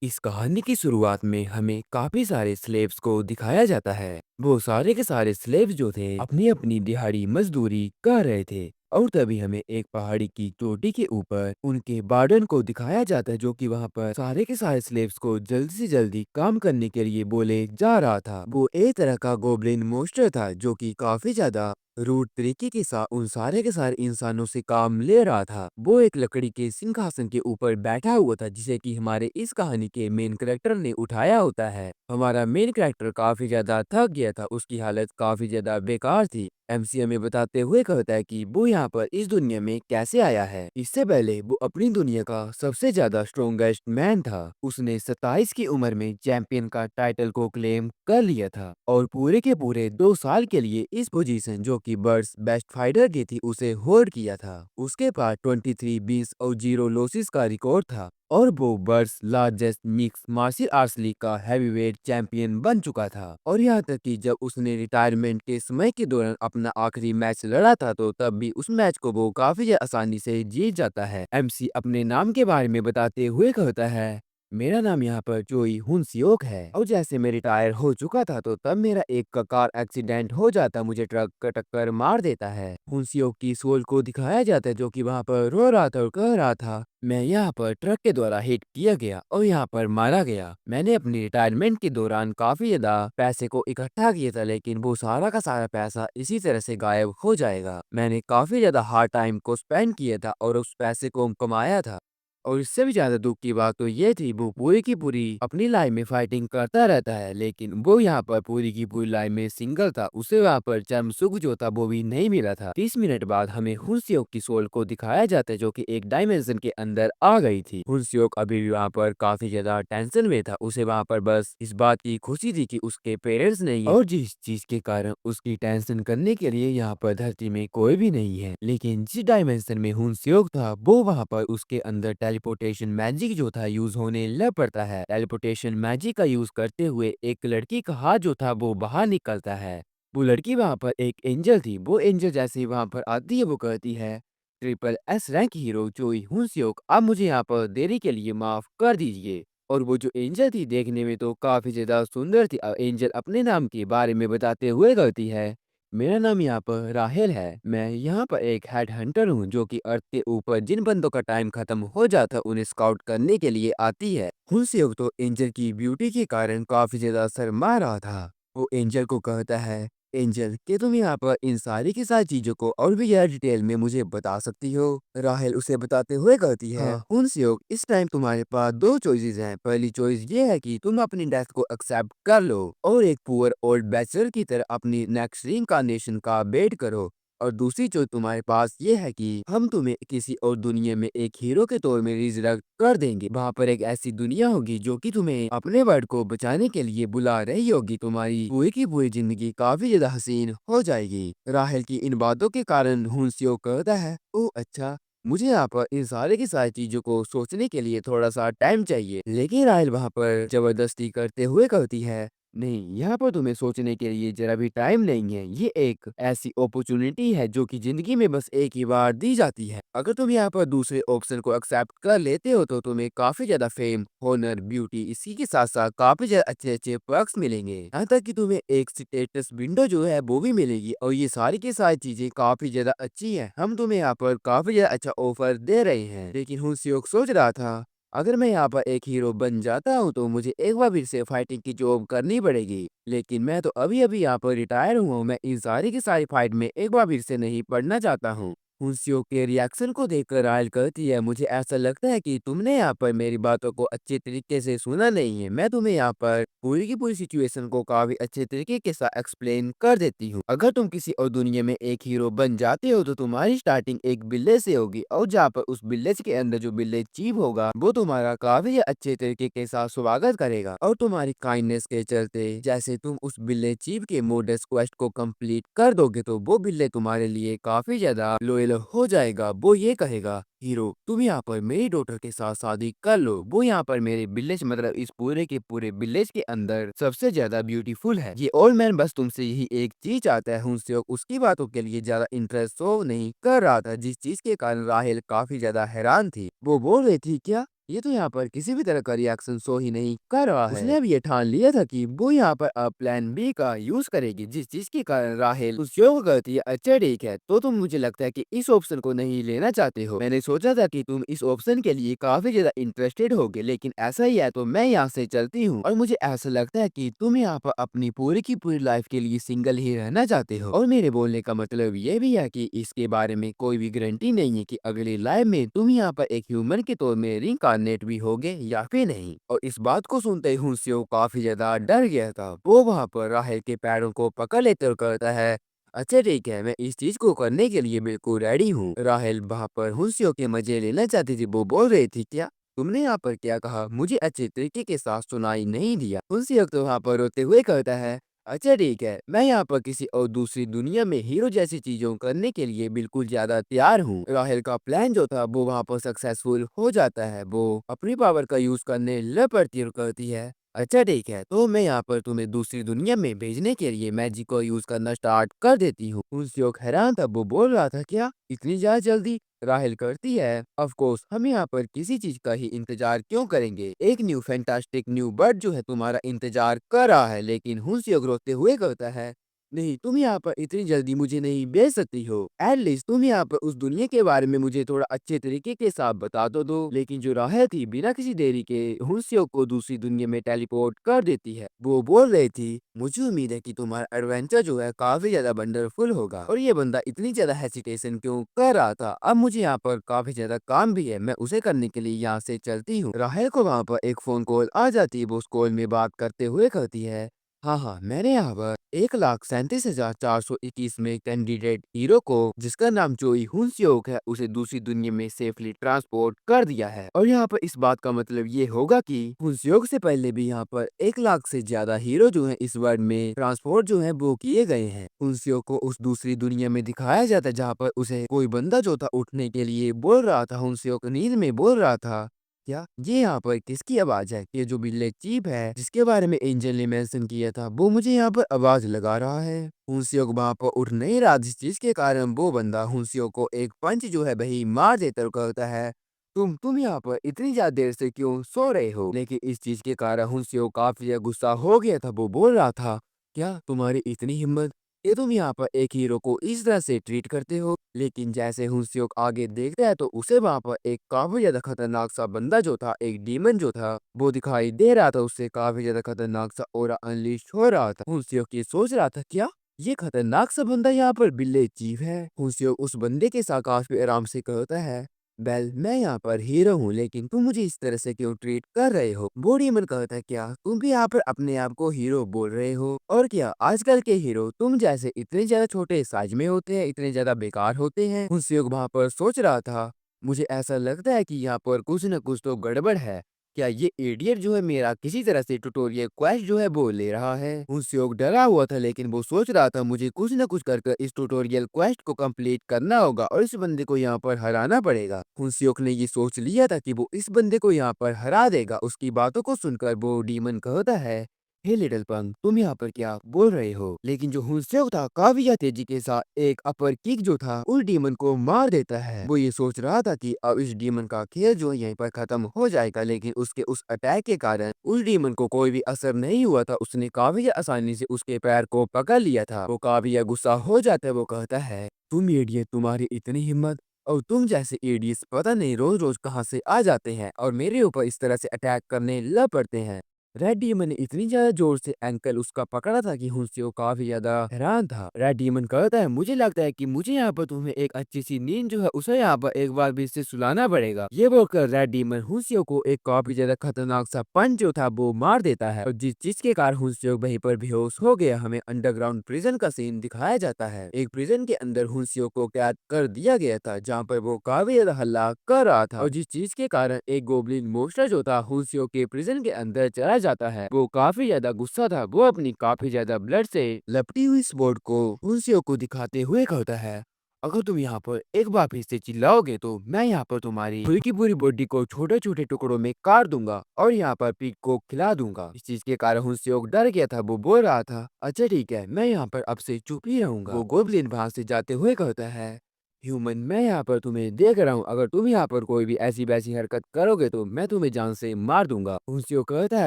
इस कहानी की शुरुआत में हमें काफी सारे स्लेव्स को दिखाया जाता है। वो सारे के सारे स्लेव्स जो थे अपनी अपनी दिहाड़ी मजदूरी कर रहे थे। और तभी हमें एक पहाड़ी की चोटी के ऊपर उनके वार्डन को दिखाया जाता है, जो कि वहां पर सारे के सारे स्लेव्स को जल्दी से जल्दी काम करने के लिए बोले जा रहा था। वो एक तरह का गोब्लिन मोस्टर था जो कि काफी ज्यादा रूट तरीके के साथ उन सारे के सारे इंसानों से काम ले रहा था। वो एक लकड़ी के सिंहासन के ऊपर बैठा हुआ था, जिसे कि हमारे इस कहानी के मेन कैरेक्टर ने उठाया होता है। हमारा मेन कैरेक्टर काफी ज्यादा थक गया था, उसकी हालत काफी ज्यादा बेकार थी। एमसी हमें बताते हुए कहता है कि वो यहाँ पर इस दुनिया में कैसे आया है। इससे पहले वो अपनी दुनिया का सबसे ज्यादा स्ट्रॉन्गेस्ट मैन था। उसने 27 की उम्र में चैंपियन का टाइटल को क्लेम कर लिया था और पूरे के पूरे 2 साल के लिए इस पोजीशन, जो कि बर्ड्स बेस्ट फाइटर की थी, उसे होल्ड किया था। उसके पास 23 बीस और 0 लॉसेस का रिकॉर्ड था और वो world's largest mix martial arts league का हैवीवेट चैंपियन बन चुका था। और यहाँ तक कि जब उसने रिटायरमेंट के समय के दौरान अपना आखिरी मैच लड़ा था, तो तब भी उस मैच को वो काफी आसानी से जीत जाता है। एमसी अपने नाम के बारे में बताते हुए कहता है, मेरा नाम यहाँ पर चोई हुनसियोक है और जैसे मैं रिटायर हो चुका था, तो तब मेरा एक का कार एक्सीडेंट हो जाता, मुझे ट्रक का टक्कर मार देता है। हुनसियोक की सोल को दिखाया जाता है, जो कि वहाँ पर रो रहा था और कह रहा था, मैं यहाँ पर ट्रक के द्वारा हिट किया गया और यहाँ पर मारा गया। मैंने अपनी रिटायरमेंट के दौरान काफी ज्यादा पैसे को इकट्ठा किया था, लेकिन वो सारा का सारा पैसा इसी तरह से गायब हो जाएगा। मैंने काफी ज्यादा हार्ड टाइम को स्पेंड किया था और उस पैसे को कमाया था। और इससे भी ज्यादा दुख की बात तो ये थी, वो पूरी की पूरी अपनी लाइफ में फाइटिंग करता रहता है, लेकिन वो यहाँ पर पूरी की पूरी लाइफ में सिंगल था। उसे वहाँ पर चरम सुख जो था वो भी नहीं मिला था। 30 मिनट बाद हमें हुनसियोक की सोल को दिखाया जाता है, जो कि एक डायमेंशन के अंदर आ गई थी। हुनसियोक अभी भी वहाँ पर काफी ज्यादा टेंशन में था। उसे वहाँ पर बस इस बात की खुशी थी कि उसके पेरेंट्स नहीं है और जिस चीज के कारण उसकी टेंशन करने के लिए यहाँ पर धरती में कोई भी नहीं है। लेकिन जिस डायमेंशन में हुनसियोक था, वो वहाँ पर उसके अंदर टेलीपोर्टेशन मैजिक जो था यूज होने लग पड़ता है। टेलीपोर्टेशन मैजिक का यूज करते हुए एक लड़की का हाथ जो था वो बाहर निकलता है। वो लड़की वहां पर एक एंजल थी। वो एंजल जैसे ही वहां पर आती है, वो कहती है, ट्रिपल एस रैंक हीरो चोई हुनसियोक, आप मुझे यहाँ पर देरी के लिए माफ कर दीजिए। और वो जो एंजल थी देखने में तो काफी ज्यादा सुंदर थी। अब एंजल अपने नाम के बारे में बताते हुए कहती है, मेरा नाम यहाँ पर राहेल है। मैं यहाँ पर एक हेड हंटर हूँ, जो कि अर्थ के ऊपर जिन बंदों का टाइम खत्म हो जाता है उन्हें स्काउट करने के लिए आती है। हुनसेओक तो एंजल की ब्यूटी के कारण काफी ज्यादा शर्मा रहा था। वो एंजल को कहता है, एंजल कि तुम यहाँ पर इन सारी की सारी चीजों को और भी ज्यादा डिटेल में मुझे बता सकती हो। राहेल उसे बताते हुए कहती है, हाँ हुनसेओक, इस टाइम तुम्हारे पास दो चॉइसेस हैं। पहली चॉइस ये है कि तुम अपनी डेथ को एक्सेप्ट कर लो और एक पुअर ओल्ड बैचलर की तरह अपनी नेक्स्ट रिइंकार्नेशन का वेट करो, और दूसरी चॉइस तुम्हारे पास ये है कि हम तुम्हें किसी और दुनिया में एक हीरो के तौर में रिजरेक्ट कर देंगे। वहाँ पर एक ऐसी दुनिया होगी जो कि तुम्हें अपने वर्ल्ड को बचाने के लिए बुला रही होगी। तुम्हारी पूरी की पूरी जिंदगी काफी ज्यादा हसीन हो जाएगी। राहेल की इन बातों के कारण हुनसियो कहता है, ओह अच्छा, मुझे यहाँ पर इन सारे की सारी चीजों को सोचने के लिए थोड़ा सा टाइम चाहिए। लेकिन राहेल वहाँ पर जबरदस्ती करते हुए कहती है, नहीं, यहाँ पर तुम्हें सोचने के लिए जरा भी टाइम नहीं है। ये एक ऐसी अपॉर्चुनिटी है जो कि जिंदगी में बस एक ही बार दी जाती है। अगर तुम यहाँ पर दूसरे ऑप्शन को एक्सेप्ट कर लेते हो तो तुम्हें काफी ज्यादा फेम, होनर, ब्यूटी, इसी के साथ साथ काफी ज्यादा अच्छे अच्छे पर्क्स मिलेंगे। यहाँ तक कि तुम्हें एक स्टेटस विंडो जो है वो भी मिलेगी, और ये सारी की सारी चीजें काफी ज्यादा अच्छी है। हम तुम्हें यहाँ पर काफी ज्यादा अच्छा ऑफर दे रहे हैं। लेकिन हुनसियोक सोच रहा था, अगर मैं यहाँ पर एक हीरो बन जाता हूँ तो मुझे एक बार फिर से फाइटिंग की जॉब करनी पड़ेगी। लेकिन मैं तो अभी अभी यहाँ पर रिटायर हुआ हूँ। मैं इन सारी की सारी फाइट में एक बार फिर से नहीं पड़ना चाहता हूँ। हुनसियो के रिएक्शन को देखकर रायल कहती है, मुझे ऐसा लगता है कि तुमने यहाँ पर मेरी बातों को अच्छे तरीके से सुना नहीं है। मैं तुम्हें यहाँ पर पूरी की पूरी सिचुएशन को काफी अच्छे तरीके के साथ एक्सप्लेन कर देती हूँ। अगर तुम किसी और दुनिया में एक हीरो बन जाते हो तो तुम्हारी स्टार्टिंग एक विलेज से होगी, और जहाँ पर उस विलेज के अंदर जो विलेज चीफ होगा वो तुम्हारा काफी अच्छे तरीके के साथ स्वागत करेगा, और तुम्हारी काइंडनेस के चलते जैसे तुम उस विलेज चीफ के मोडेस्ट क्वेस्ट को कंप्लीट कर दोगे तो वो विलेज तुम्हारे लिए काफी ज्यादा लॉयल हो जाएगा। वो ये कहेगा, हीरो, तुम यहाँ पर मेरी डॉटर के साथ शादी कर लो। वो यहाँ पर मेरे विलेज मतलब इस पूरे के पूरे विलेज के अंदर सबसे ज्यादा ब्यूटीफुल है। ये ओल्ड मैन बस तुमसे यही एक चीज चाहता है। हुनसेओक उसकी बातों के लिए ज्यादा इंटरेस्ट शो नहीं कर रहा था, जिस चीज के कारण राहेल काफी ज्यादा हैरान थी। वो बोल रही थी, क्या ये तो यहाँ पर किसी भी तरह का रिएक्शन शो ही नहीं कर रहा है। उसने अब ये ठान लिया था कि वो यहाँ पर अब प्लान बी का यूज करेगी, जिस चीज के कारण राहेल उस को कहती है, अच्छा ठीक है, तो तुम मुझे लगता है कि इस ऑप्शन को नहीं लेना चाहते हो। मैंने सोचा था कि तुम इस ऑप्शन के लिए काफी ज्यादा इंटरेस्टेड होगे, लेकिन ऐसा ही है तो मैं यहाँ से चलती हूँ। और मुझे ऐसा लगता है कि तुम यहाँ पर अपनी पूरी की पूरी लाइफ के लिए सिंगल ही रहना चाहते हो। और मेरे बोलने का मतलब ये भी है कि इसके बारे में कोई भी गारंटी नहीं है कि अगली लाइफ में तुम यहाँ पर एक ह्यूमन के तौर में रिइंकार्नेट भी होगे या फिर नहीं। और इस बात को सुनते ही हुनसेओ काफी ज्यादा डर गया था। वो वहाँ पर राहेल के पैरों को पकड़ लेते और कहता है, अच्छा ठीक है, मैं इस चीज को करने के लिए बिल्कुल रेडी हूँ। राहेल वहाँ पर हुनसेओ के मजे लेना चाहती थी। वो बोल रही थी, क्या तुमने यहाँ पर क्या कहा? मुझे अच्छे तरीके के साथ सुनाई नहीं दिया। हुनसेओ तो वहाँ पर रोते हुए कहता है, अच्छा ठीक है, मैं यहाँ पर किसी और दूसरी दुनिया में हीरो जैसी चीजों करने के लिए बिल्कुल ज्यादा तैयार हूँ। राहेल का प्लान जो था वो वहाँ पर सक्सेसफुल हो जाता है। वो अपनी पावर का यूज करने लग पड़ती है और कहती है, अच्छा ठीक है, तो मैं यहाँ पर तुम्हें दूसरी दुनिया में भेजने के लिए मैजिक को यूज करना स्टार्ट कर देती हूँ। हुनसेओक हैरान था। वो बोल रहा था, क्या इतनी ज्यादा जल्दी? राहेल करती है, ऑफ कोर्स, हम यहाँ पर किसी चीज का ही इंतजार क्यों करेंगे? एक न्यू फैंटास्टिक न्यू बर्ड जो है तुम्हारा इंतजार कर रहा है। लेकिन हुनसेओक रोते हुए कहता है, नहीं, तुम यहाँ पर इतनी जल्दी मुझे नहीं भेज सकती हो। एटलीस्ट तुम यहाँ पर उस दुनिया के बारे में मुझे थोड़ा अच्छे तरीके के साथ बता तो दो। लेकिन जो राहेल थी बिना किसी देरी के हुनसेओक को दूसरी दुनिया में टेलीपोर्ट कर देती है। वो बोल रही थी, मुझे उम्मीद है कि तुम्हारा एडवेंचर जो है काफी ज्यादा वंडरफुल होगा। और ये बंदा इतनी ज्यादा हेसिटेशन क्यों कर रहा था? अब मुझे यहाँ पर काफी ज्यादा काम भी है, मैं उसे करने के लिए यहाँ से चलती हूँ। राहेल को वहाँ पर एक फोन कॉल आ जाती है। वो उस कॉल में बात करते हुए कहती है, हाँ हाँ, मैंने यहाँ पर 1,37,421 में कैंडिडेट हीरो को, जिसका नाम जोई हुनसेओक है, उसे दूसरी दुनिया में सेफली ट्रांसपोर्ट कर दिया है। और यहाँ पर इस बात का मतलब ये होगा कि हुनसेओक से पहले भी यहाँ पर 1 लाख से ज्यादा हीरो जो है इस वर्ल्ड में ट्रांसपोर्ट जो है वो किए गए हैं। हुनसेओक को उस दूसरी दुनिया में दिखाया जाता है जहाँ पर उसे कोई बंदा जो था उठने के लिए बोल रहा था। हुनसेओक नींद में बोल रहा था, क्या ये यहाँ पर किसकी आवाज है? ये जो विलेज चीफ है जिसके बारे में एंजल ने मेंशन किया था, वो मुझे यहाँ पर आवाज लगा रहा है। हुनसेओक वहाँ पर उठ नहीं रहा, जिस चीज के कारण वो बंदा हुनसेओक को एक पंच जो है वही मार देता और कहता है, तुम यहाँ पर इतनी ज्यादा देर से क्यों सो रहे हो? लेकिन इस चीज के कारण हुनसेओक काफी ज्यादा गुस्सा हो गया था। वो बोल रहा था, क्या तुम्हारी इतनी हिम्मत, ये तुम यहाँ पर एक हीरो को इस तरह से ट्रीट करते हो? लेकिन जैसे हुनसेओक आगे देखता है तो उसे वहाँ पर एक काफी ज्यादा खतरनाक सा बंदा जो था, एक डीमन जो था, वो दिखाई दे रहा था। उससे काफी ज्यादा खतरनाक सा ऑरा अनलीश हो रहा था। हुनसेओक ये सोच रहा था, क्या ये खतरनाक सा बंदा यहाँ पर विलेज चीफ है? हुनसेओक उस बंदे के साथ काफी आराम से कहता है, वेल, मैं यहाँ पर हीरो हूँ, लेकिन तुम मुझे इस तरह से क्यों ट्रीट कर रहे हो? वो डीमन कहता है, क्या तुम भी यहाँ पर अपने आप को हीरो बोल रहे हो? और क्या आजकल के हीरो तुम जैसे इतने ज्यादा छोटे साइज में होते हैं, इतने ज्यादा बेकार होते हैं? हुनसेओक वहाँ पर सोच रहा था, मुझे ऐसा लगता है कि यहाँ पर कुछ न कुछ तो गड़बड़ है। क्या ये इडियट जो है मेरा किसी तरह से ट्यूटोरियल क्वेस्ट जो है वो ले रहा है? हुनसेओक डरा हुआ था, लेकिन वो सोच रहा था, मुझे कुछ न कुछ कर इस ट्यूटोरियल क्वेस्ट को कंप्लीट करना होगा और इस बंदे को यहाँ पर हराना पड़ेगा। हुनसेओक ने ये सोच लिया था कि वो इस बंदे को यहाँ पर हरा देगा। उसकी बातों को सुनकर वो डीमन कहता है, हे लिटिल पंक, तुम यहाँ पर क्या बोल रहे हो? लेकिन जो हुनसेओक था काफी ज्यादा तेजी के साथ एक अपर किक जो था उस डीमन को मार देता है। वो ये सोच रहा था कि अब इस डीमन का खेल जो है यहीं पर खत्म हो जाएगा, लेकिन उसके उस अटैक के कारण उस डीमन को कोई भी असर नहीं हुआ था। उसने काफी आसानी से उसके पैर को पकड़ लिया था। वो काफी गुस्सा हो जाता है। वो कहता है, तुम इडियट, तुम्हारी इतनी हिम्मत, और तुम जैसे इडियट्स पता नहीं रोज रोज कहाँ से आ जाते हैं और मेरे ऊपर इस तरह से अटैक करने लग पड़ते हैं। रेड डीमन ने इतनी ज्यादा जोर से एंकल उसका पकड़ा था कि हुनसेओ काफी ज्यादा हैरान था। रेड डीमन कहता है, मुझे लगता है कि मुझे यहाँ पर तुम्हें एक अच्छी सी नींद जो है उसे यहाँ पर एक बार भी इससे सुलाना पड़ेगा। ये बोलकर रेड डीमन हुनसेओ को एक काफी ज्यादा खतरनाक सा पंच जो था वो मार देता है और जिस चीज के कारण हुनसेओ वहीं पर बेहोश हो गया। हमें अंडरग्राउंड प्रिजन का सीन दिखाया जाता है। एक प्रिजन के अंदर हुनसेओ को कैद कर दिया गया था, जहाँ पर वो काफी ज्यादा हल्ला कर रहा था और जिस चीज के कारण एक गोब्लिन मोस्टर जो था हुनसेओ के प्रिजन के अंदर चला जाता है। वो काफी ज्यादा गुस्सा था। वो अपनी काफी ज्यादा ब्लड से लपटी हुई स्वॉर्ड को हुनसेओ को दिखाते हुए कहता है, अगर तुम यहाँ पर एक बार फिर से चिल्लाओगे तो मैं यहाँ पर तुम्हारी पूरी की पूरी बॉडी को छोटे छोटे टुकड़ों में काट दूंगा और यहाँ पर पीठ को खिला दूंगा। इस चीज के कारण हुनसेओक डर गया था। वो बोल रहा था, अच्छा ठीक है, मैं यहाँ पर अब से चुप ही रहूंगा। वो गोब्लिन वहां से जाते हुए कहता है, ह्यूमन, मैं यहाँ पर तुम्हें देख रहा हूँ, अगर तुम यहाँ पर कोई भी ऐसी वैसी हरकत करोगे तो मैं तुम्हें जान से मार दूंगा। हुनसियो कहता है,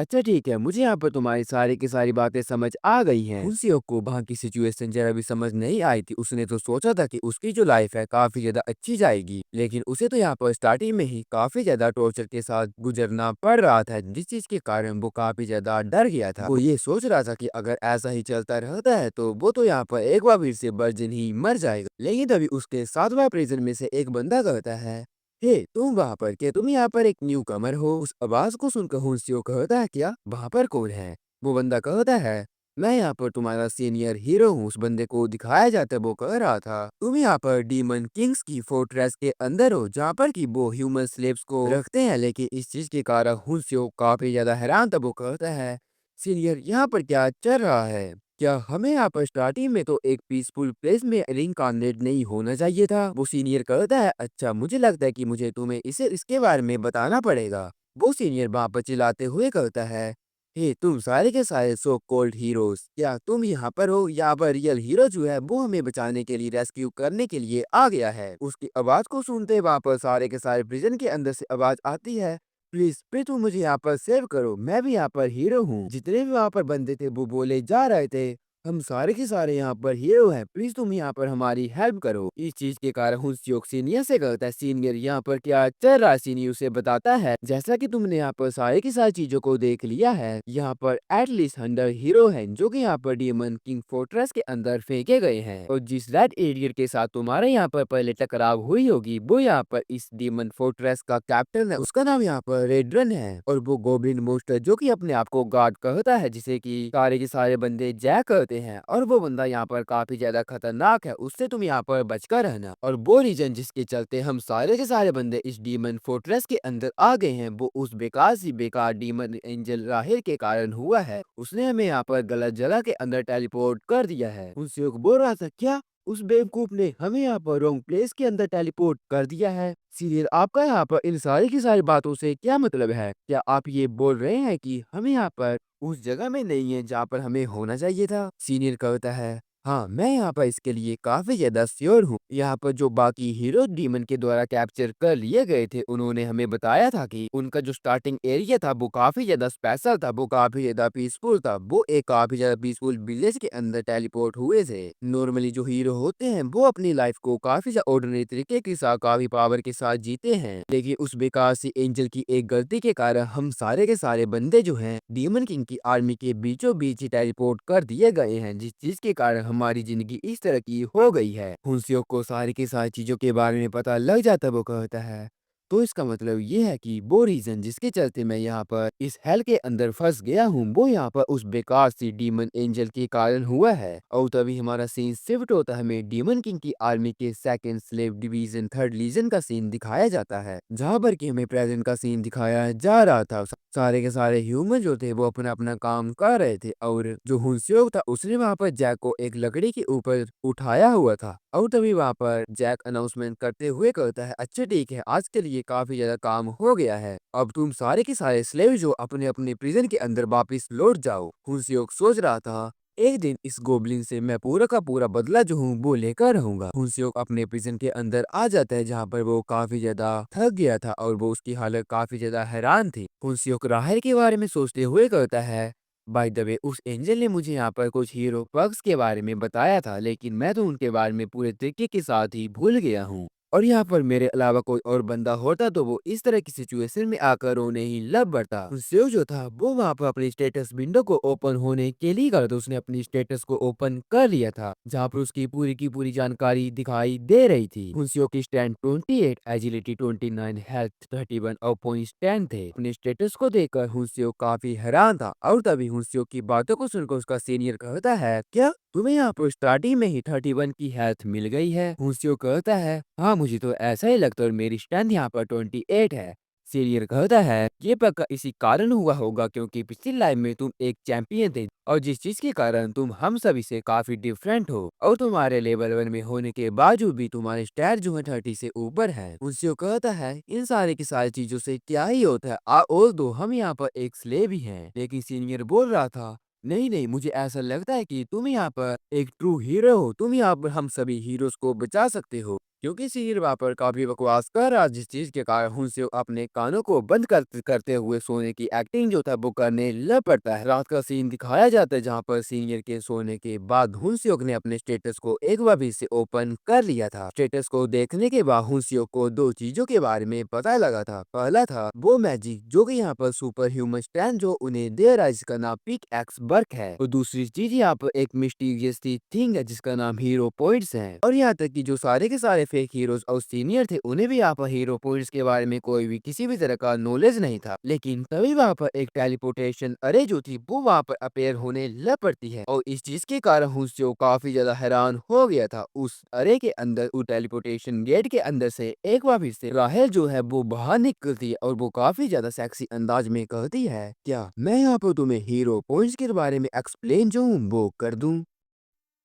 अच्छा ठीक है, मुझे यहाँ पर तुम्हारी सारी की सारी बातें समझ आ गई हैं। हुनसियो को वहाँ की सिचुएशन जरा भी समझ नहीं आई थी। उसने तो सोचा था कि उसकी जो लाइफ है काफी ज्यादा अच्छी जाएगी, लेकिन उसे तो यहाँ पर स्टार्टिंग में ही काफी ज्यादा टॉर्चर के साथ गुजरना पड़ रहा था, जिस चीज के कारण वो काफी ज्यादा डर गया था। वो ये सोच रहा था कि अगर ऐसा ही चलता रहता है तो वो तो यहाँ पर एक बार फिर से वर्जिन ही मर जाएगा। लेकिन तभी उसके सातवां प्रिजन में से एक बंदा कहता है, हे तुम वहाँ पर, क्या तुम यहाँ पर एक न्यू कमर हो? उस आवाज को सुनकर हुनसियो कहता है, क्या वहाँ पर कौन है? वो बंदा कहता है, मैं यहाँ पर तुम्हारा सीनियर हीरो हूँ। उस बंदे को दिखाया जाता है, वो कह रहा था, तुम यहाँ पर डीमन किंग्स की फोर्ट्रेस के अंदर हो, जहाँ पर की वो ह्यूमन स्लेव्स को रखते हैं। लेकिन इस चीज के कारण हुनसियो काफी ज्यादा हैरान था। वो कहता है, सीनियर, यहाँ पर क्या चल रहा है? क्या हमें यहाँ पर स्टार्टिंग में तो एक पीसफुल प्लेस में रिंकार्नेट नहीं होना चाहिए था? वो सीनियर कहता है, अच्छा मुझे लगता है कि मुझे तुम्हें इसे इसके बारे में बताना पड़ेगा। वो सीनियर वहां पर चिल्लाते हुए कहता है, हे तुम सारे के सारे सो कॉल्ड हीरोज, क्या तुम यहाँ पर हो? यहाँ पर रियल हीरो जो है वो हमें बचाने के लिए, रेस्क्यू करने के लिए आ गया है। उसकी आवाज को सुनते वहां पर सारे के सारे प्रिजन के अंदर से आवाज आती है, प्लीज तुम मुझे यहाँ पर सेव करो, मैं भी यहाँ पर हीरो हूँ। जितने भी वहाँ पर बंदे थे वो बोले जा रहे थे, हम सारे के सारे यहाँ पर हीरो हैं, प्लीज तुम यहाँ पर हमारी हेल्प करो। इस चीज के कारण हुनसियोक सीनियर से कहता है, सीनियर यहाँ पर क्या चल रहा है? सीनियर उसे बताता है, जैसा कि तुमने यहाँ पर सारे की सारी चीजों को देख लिया है, यहाँ पर एटलीस्ट 100 हीरो हैं जो कि यहाँ पर डीमन किंग फोर्ट्रेस के अंदर फेंके गए हैं। और जिस रेड एरियर के साथ तुम्हारे यहाँ पर पहले टकराव हुई होगी, वो यहाँ पर इस डीमन फोर्ट्रेस का कैप्टन है। उसका नाम यहाँ पर रेडरन है। और वो गोब्लिन मोस्टर जो कि अपने आप को गार्ड कहता है, जिसे कि सारे के सारे बंदे जैक कहते हैं, और वो बंदा यहाँ पर काफी ज्यादा खतरनाक है, उससे तुम यहाँ पर बचकर रहना। और वो रीजन जिसके चलते हम सारे के सारे बंदे इस डीमन फोर्ट्रेस के अंदर आ गए हैं, वो उस बेकार सी बेकार डीमन एंजल राहिर के कारण हुआ है। उसने हमें यहाँ पर गलत जगह के अंदर टेलीपोर्ट कर दिया है। उनसे बोल रहा था, क्या उस बेवकूफ ने हमें यहाँ पर रॉन्ग प्लेस के अंदर टेलीपोर्ट कर दिया है? सीनियर, आपका यहाँ पर इन सारी की सारी बातों से क्या मतलब है? क्या आप ये बोल रहे हैं कि हमें यहाँ पर उस जगह में नहीं है जहाँ पर हमें होना चाहिए था? सीनियर कहता है, हाँ मैं यहाँ पर इसके लिए काफी ज्यादा श्योर हूँ। यहाँ पर जो बाकी हीरो डीमन के द्वारा कैप्चर कर लिए गए थे, उन्होंने हमें बताया था कि उनका जो स्टार्टिंग एरिया था वो काफी ज्यादा स्पेशल था, वो काफी ज्यादा पीसफुल था। वो एक काफी ज्यादा पीसफुल विलेज के अंदर टेलीपोर्ट हुए थे। नॉर्मली जो हीरो होते हैं वो अपनी लाइफ को काफी ज्यादा ऑर्डिनरी तरीके के साथ काफी पावर के साथ जीते हैं, लेकिन उस बेकार सी एंजल की एक गलती के कारण हम सारे के सारे बंदे जो हैं डीमन किंग की आर्मी के बीचों बीच ही टेलीपोर्ट कर दिए गए हैं, जिस चीज के कारण हमारी जिंदगी इस तरह की हो गई है। हुनसियो को सारी की सारी चीजों के बारे में पता लग जाता है। वो कहता है, तो इसका मतलब ये है कि वो रीजन जिसके चलते मैं यहाँ पर इस हेल के अंदर फंस गया हूँ, वो यहाँ पर उस बेकार सी डीमन एंजल के कारण हुआ है। और तभी हमारा सीन शिफ्ट होता है, हमें डीमन किंग की आर्मी के second slave division 3rd legion का सीन दिखाया जाता है, जहाँ पर कि हमें प्रेजेंट का सीन दिखाया जा रहा था। सारे के सारे ह्यूमन जो थे वो अपना अपना काम कर रहे थे, और जो हुनसियो था उसने वहाँ पर जैक को एक लकड़ी के ऊपर उठाया हुआ था। और तभी वहाँ पर जैक अनाउंसमेंट करते हुए कहता है, अच्छा ठीक है, आज के लिए काफी ज्यादा काम हो गया है, अब तुम सारे के सारे स्लेव जो अपने अपने प्रिजन के अंदर वापिस लौट जाओ। हुनसियोक सोच रहा था, एक दिन इस गोब्लिन से मैं पूरा का पूरा बदला जो हूँ वो लेकर रहूंगा। हुनसियोक अपने प्रिजन के अंदर आ जाता है, जहाँ पर वो काफी ज्यादा थक गया था और वो उसकी हालत काफी ज्यादा हैरान थी। हुनसियोक राहिर के बारे में सोचते हुए कहता है, बाय द वे उस एंजल ने मुझे यहाँ पर कुछ हीरो पग्स के बारे में बताया था, लेकिन मैं तो उनके बारे में पूरे तरीके के साथ ही भूल गया हूँ। और यहाँ पर मेरे अलावा कोई और बंदा होता तो वो इस तरह की सिचुएशन में आकर रोने ही लग पड़ता। सेव जो था वो वहाँ पर अपनी स्टेटस विंडो को ओपन होने के लिए कर, तो उसने अपनी स्टेटस को ओपन कर लिया था, जहाँ पर उसकी पूरी की पूरी जानकारी दिखाई दे रही थी। हुनसियो की स्टैंड 28, एजिलिटी 29, हेल्थ 31 और पॉइंट्स 10 थे। अपने स्टेटस को देखकर हुनसियो काफी हैरान था, और तभी हुनसियो की बातों को सुनकर उसका सीनियर कहता है, क्या तुम्हें यहाँ पर स्टार्टिंग में ही 31 की हेल्थ मिल गई है? हुनसियो कहता है, हाँ मुझे तो ऐसा ही लगता है, और मेरी स्ट्रेंथ यहाँ पर 28 है। सीनियर कहता है, ये पक्का इसी कारण हुआ होगा क्योंकि पिछली लाइफ में तुम एक चैंपियन थे और जिस चीज के कारण तुम हम सभी से काफी डिफरेंट हो और तुम्हारे लेवल 1 में होने के बावजूद भी तुम्हारे स्टैट जो है 30 से ऊपर है। उनसे कहता है, इन सारे की सारी चीजों से क्या ही होता है, और दो हम यहाँ पर एक स्लेव ही हैं। लेकिन सीनियर बोल रहा था, नहीं नहीं, मुझे ऐसा लगता है कि तुम यहाँ पर एक ट्रू हीरो हो, तुम यहाँ पर हम सभी हीरोज को बचा सकते हो। क्योंकि सीनियर वहाँ पर काफी बकवास कर रहा, जिस चीज के कारण हुनसे अपने कानों को बंद करते हुए सोने की एक्टिंग जो था वो करने लग पड़ता है। रात का सीन दिखाया जाता है जहाँ पर सीनियर के सोने के बाद हुनसियोक ने अपने स्टेटस को एक बार फिर से ओपन कर लिया था। स्टेटस को देखने के बाद हुनसियोक को दो चीजों के बारे में पता लगा था। पहला था वो मैजिक जो कि यहाँ पर सुपर ह्यूमन स्ट्रेंथ जो उन्हें दे रहा है, जिसका नाम पिक एक्स बर्क है। और दूसरी चीज यहाँ पर एक मिस्टीरियस थिंग है जिसका नाम हीरो पॉइंट्स है। और यहाँ तक कि जो सारे के सारे फेक हीरोज और सीनियर थे उन्हें भी यहाँ पर हीरो पॉइंट्स के बारे में कोई भी किसी भी तरह का नॉलेज नहीं था। लेकिन तभी वहाँ पर एक टेलीपोर्टेशन अरे जो थी वो वहाँ पर अपेयर होने लग पड़ती है और इस चीज के कारण हुनसियो काफी ज्यादा हैरान हो गया था। उस अरे के अंदर, उस टेलीपोर्टेशन गेट के अंदर से एक बार फिर से राहेल जो है वो बाहर निकलती है और वो काफी ज्यादा सेक्सी अंदाज में कहती है, क्या मैं यहाँ पर तुम्हें हीरो पॉइंट्स के बारे में एक्सप्लेन जो हूँ वो कर दूँ।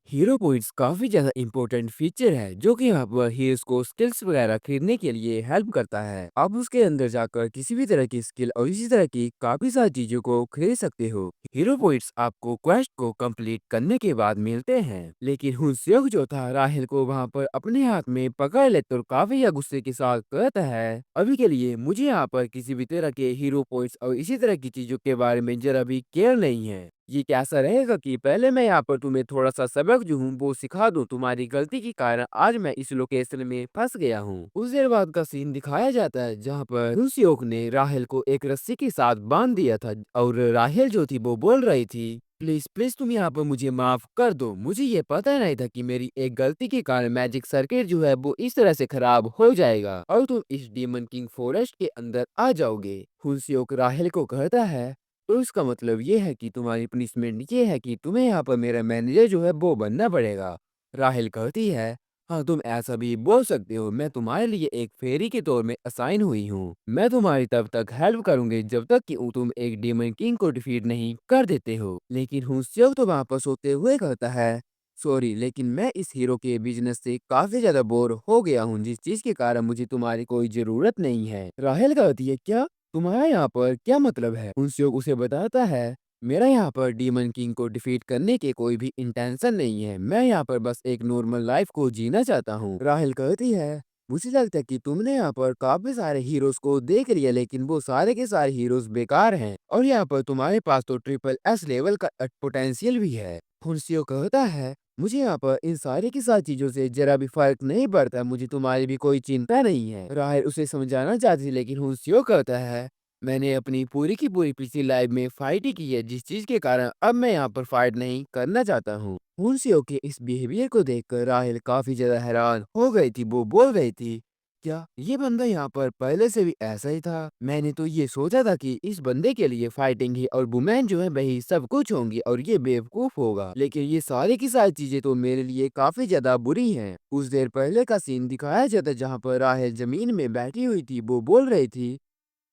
हीरो पॉइंट्स काफी ज्यादा इंपॉर्टेंट फीचर है जो कि यहाँ पर हीरोज को स्किल्स वगैरह खरीदने के लिए हेल्प करता है। आप उसके अंदर जाकर किसी भी तरह की स्किल और इसी तरह की काफी सारी चीजों को खरीद सकते हो। हीरो पॉइंट्स आपको क्वेस्ट को कंप्लीट करने के बाद मिलते हैं। लेकिन हुनसेok जो था राहिल को वहाँ पर अपने हाथ में पकड़ लेते और काफी ज्यादा गुस्से के साथ कहता है, अभी के लिए मुझे यहाँ पर किसी भी तरह के हीरो पॉइंट्स और इसी तरह की चीजों के बारे में जरा भी केयर नहीं है। ये कैसा रहेगा कि पहले मैं यहाँ पर तुम्हें थोड़ा सा सबक जो हूँ वो सिखा दूं, तुम्हारी गलती के कारण आज मैं इस लोकेशन में फंस गया हूँ। उस देर बाद का सीन दिखाया जाता है जहाँ पर हुनसियोक ने राहेल को एक रस्सी के साथ बांध दिया था और राहेल जो थी वो बोल रही थी, प्लीज प्लीज तुम यहाँ पर मुझे माफ कर दो, मुझे ये पता नहीं था कि मेरी एक गलती के कारण मैजिक सर्किट जो है वो इस तरह से खराब हो जाएगा और तुम इस डीमन किंग फॉरेस्ट के अंदर आ जाओगे। हुनसियोक राहेल को कहता है, तो इसका मतलब ये है कि तुम्हारी पनिशमेंट ये है कि तुम्हें यहाँ पर मेरा मैनेजर जो है वो बनना पड़ेगा। राहिल कहती है, हाँ तुम ऐसा भी बोल सकते हो, मैं तुम्हारे लिए एक फेरी के तौर में असाइन हुई हूँ। मैं तुम्हारी तब तक हेल्प करूंगी जब तक कि तुम एक डीमन किंग को डिफीट नहीं कर देते हो। लेकिन हुनसेok तो वापस होते हुए कहता है, सॉरी लेकिन मैं इस हीरो के बिजनेस से काफी ज्यादा बोर हो गया हूँ, जिस चीज के कारण मुझे तुम्हारी कोई जरूरत नहीं है। राहेल कहती है, क्या तुम्हारा यहाँ पर क्या मतलब है। हुनसेok उसे बताता है, मेरा यहाँ पर डीमन किंग को डिफीट करने के कोई भी इंटेंशन नहीं है, मैं यहाँ पर बस एक नॉर्मल लाइफ को जीना चाहता हूँ। राहिल कहती है, मुझे लगता है कि तुमने यहाँ पर काफी सारे हीरोज को देख लिया लेकिन वो सारे के सारे हीरोज बेकार हैं और यहाँ पर तुम्हारे पास तो ट्रिपल एस लेवल का पोटेंशियल भी है। हुनसियो कहता है, मुझे यहाँ पर इन सारी की सारी चीजों से जरा भी फर्क नहीं पड़ता, मुझे तुम्हारी भी कोई चिंता नहीं है। राहिल उसे समझाना चाहती है लेकिन हुनसियो कहता है, मैंने अपनी पूरी की पूरी पिछली लाइफ में फाइट ही की है, जिस चीज के कारण अब मैं यहाँ पर फाइट नहीं करना चाहता हूँ। हुनसियो के इस बिहेवियर को देखकर राहिल काफी ज्यादा हैरान हो गई थी। वो बोल रही थी, क्या ये बंदा यहाँ पर पहले से भी ऐसा ही था? मैंने तो ये सोचा था कि इस बंदे के लिए फाइटिंग ही और वुमेन जो है वही सब कुछ होंगी और ये बेवकूफ होगा, लेकिन ये सारी की सारी चीजें तो मेरे लिए काफी ज्यादा बुरी हैं। कुछ देर पहले का सीन दिखाया जाता है जहाँ पर राहेल जमीन में बैठी हुई थी। वो बोल रही थी,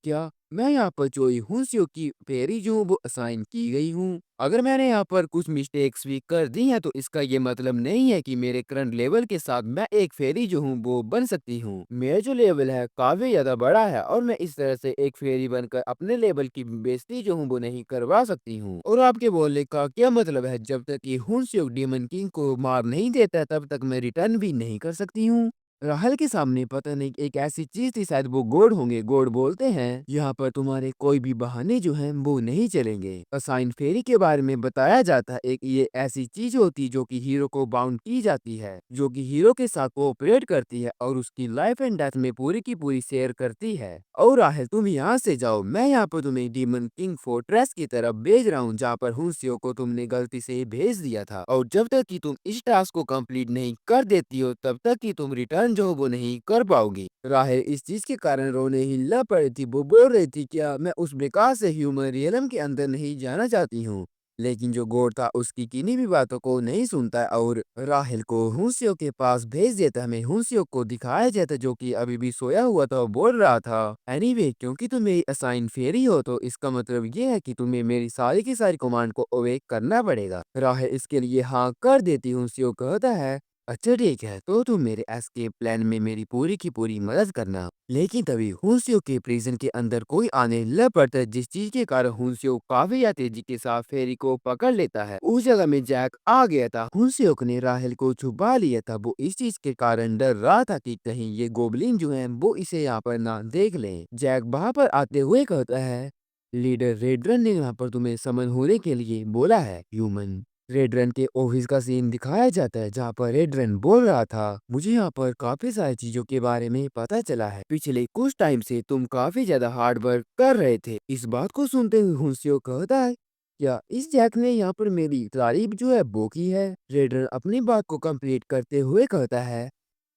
क्या मैं यहाँ पर जोई हुनसियो की फेरी जो हूँ वो असाइन की गई हूँ? अगर मैंने यहाँ पर कुछ मिस्टेक्स भी कर दी हैं तो इसका ये मतलब नहीं है कि मेरे करंट लेवल के साथ मैं एक फेरी जो हूँ वो बन सकती हूँ। मेरा जो लेवल है काफी ज्यादा बड़ा है और मैं इस तरह से एक फेरी बनकर अपने लेवल की बेइज्जती जो हूँ वो नहीं करवा सकती हूँ। और आपके बोलने का क्या मतलब है, जब तक कि हुनसियो डीमन किंग को मार नहीं देता तब तक मैं रिटर्न भी नहीं कर सकती हूँ। राहल के सामने पता नहीं एक ऐसी चीज थी, शायद वो गोड होंगे। गोड बोलते हैं, यहाँ पर तुम्हारे कोई भी बहाने जो हैं वो नहीं चलेंगे। असाइन फेरी के बारे में बताया जाता है, एक ये ऐसी चीज होती है जो कि हीरो को बाउंड की जाती है, जो कि हीरो के साथ कोऑपरेट करती है और उसकी लाइफ एंड डेथ में पूरी की पूरी शेयर करती है। और राहल तुम यहाँ से जाओ, मैं यहाँ पर तुम्हें डीमन किंग फोर्ट्रेस की तरफ भेज रहा हूँ जहाँ पर हुनसियो को तुमने गलती से भेज दिया था। और जब तक कि तुम इस टास्क को कंप्लीट नहीं कर देती हो तब तक कि तुम रिटर्न जो वो नहीं कर पाओगी। राहेल इस चीज के कारण रोने ही लग पड़ी थी। वो बोल रही थी, क्या मैं उस बेकार से ह्यूमन रियलम के अंदर नहीं जाना चाहती हूँ, लेकिन जो गोड था उसकी किन्हीं भी बातों को नहीं सुनता और राहिल को हुंसियो के पास भेज देता। हमें हुंसियो को दिखाया जाता जो कि अभी भी सोया हुआ था और बोल रहा था, एनीवे क्योंकि तुम मेरी असाइन फेरी हो तो इसका मतलब ये है कि तुम्हें मेरी सारी की सारी कमांड को ओबे करना पड़ेगा। राहिल इसके लिए हाँ कर देती। हुंसियो कहता है, अच्छा ठीक है, तो तुम मेरे एस्केप प्लान में मेरी पूरी की पूरी मदद करना। लेकिन तभी हुंसियो के प्रिजन के अंदर कोई आने लग पड़ता है, जिस चीज के कारण हुंसियो काफी ज्यादा तेजी के साथ फेरी को पकड़ लेता है। उस जगह में जैक आ गया था। हुंसियो ने राहिल को छुपा लिया था। वो इस चीज के कारण डर रहा था कि कहीं ये गोबलिन जो है वो इसे यहाँ पर ना देख ले। जैक वहाँ पर आते हुए कहता है, लीडर रेडरन ने यहाँ पर तुम्हें समन होने के लिए बोला है ह्यूमन। रेडरन के ऑफिस का सीन दिखाया जाता है जहाँ पर रेडरन बोल रहा था, मुझे यहाँ पर काफी सारी चीजों के बारे में पता चला है। पिछले कुछ टाइम से तुम काफी ज्यादा हार्ड वर्क कर रहे थे। इस बात को सुनते हुए हुंसियो कहता है, क्या इस जैक ने यहाँ पर मेरी तारीफ जो है वो की है? रेडरन अपनी बात को कंप्लीट करते हुए कहता है,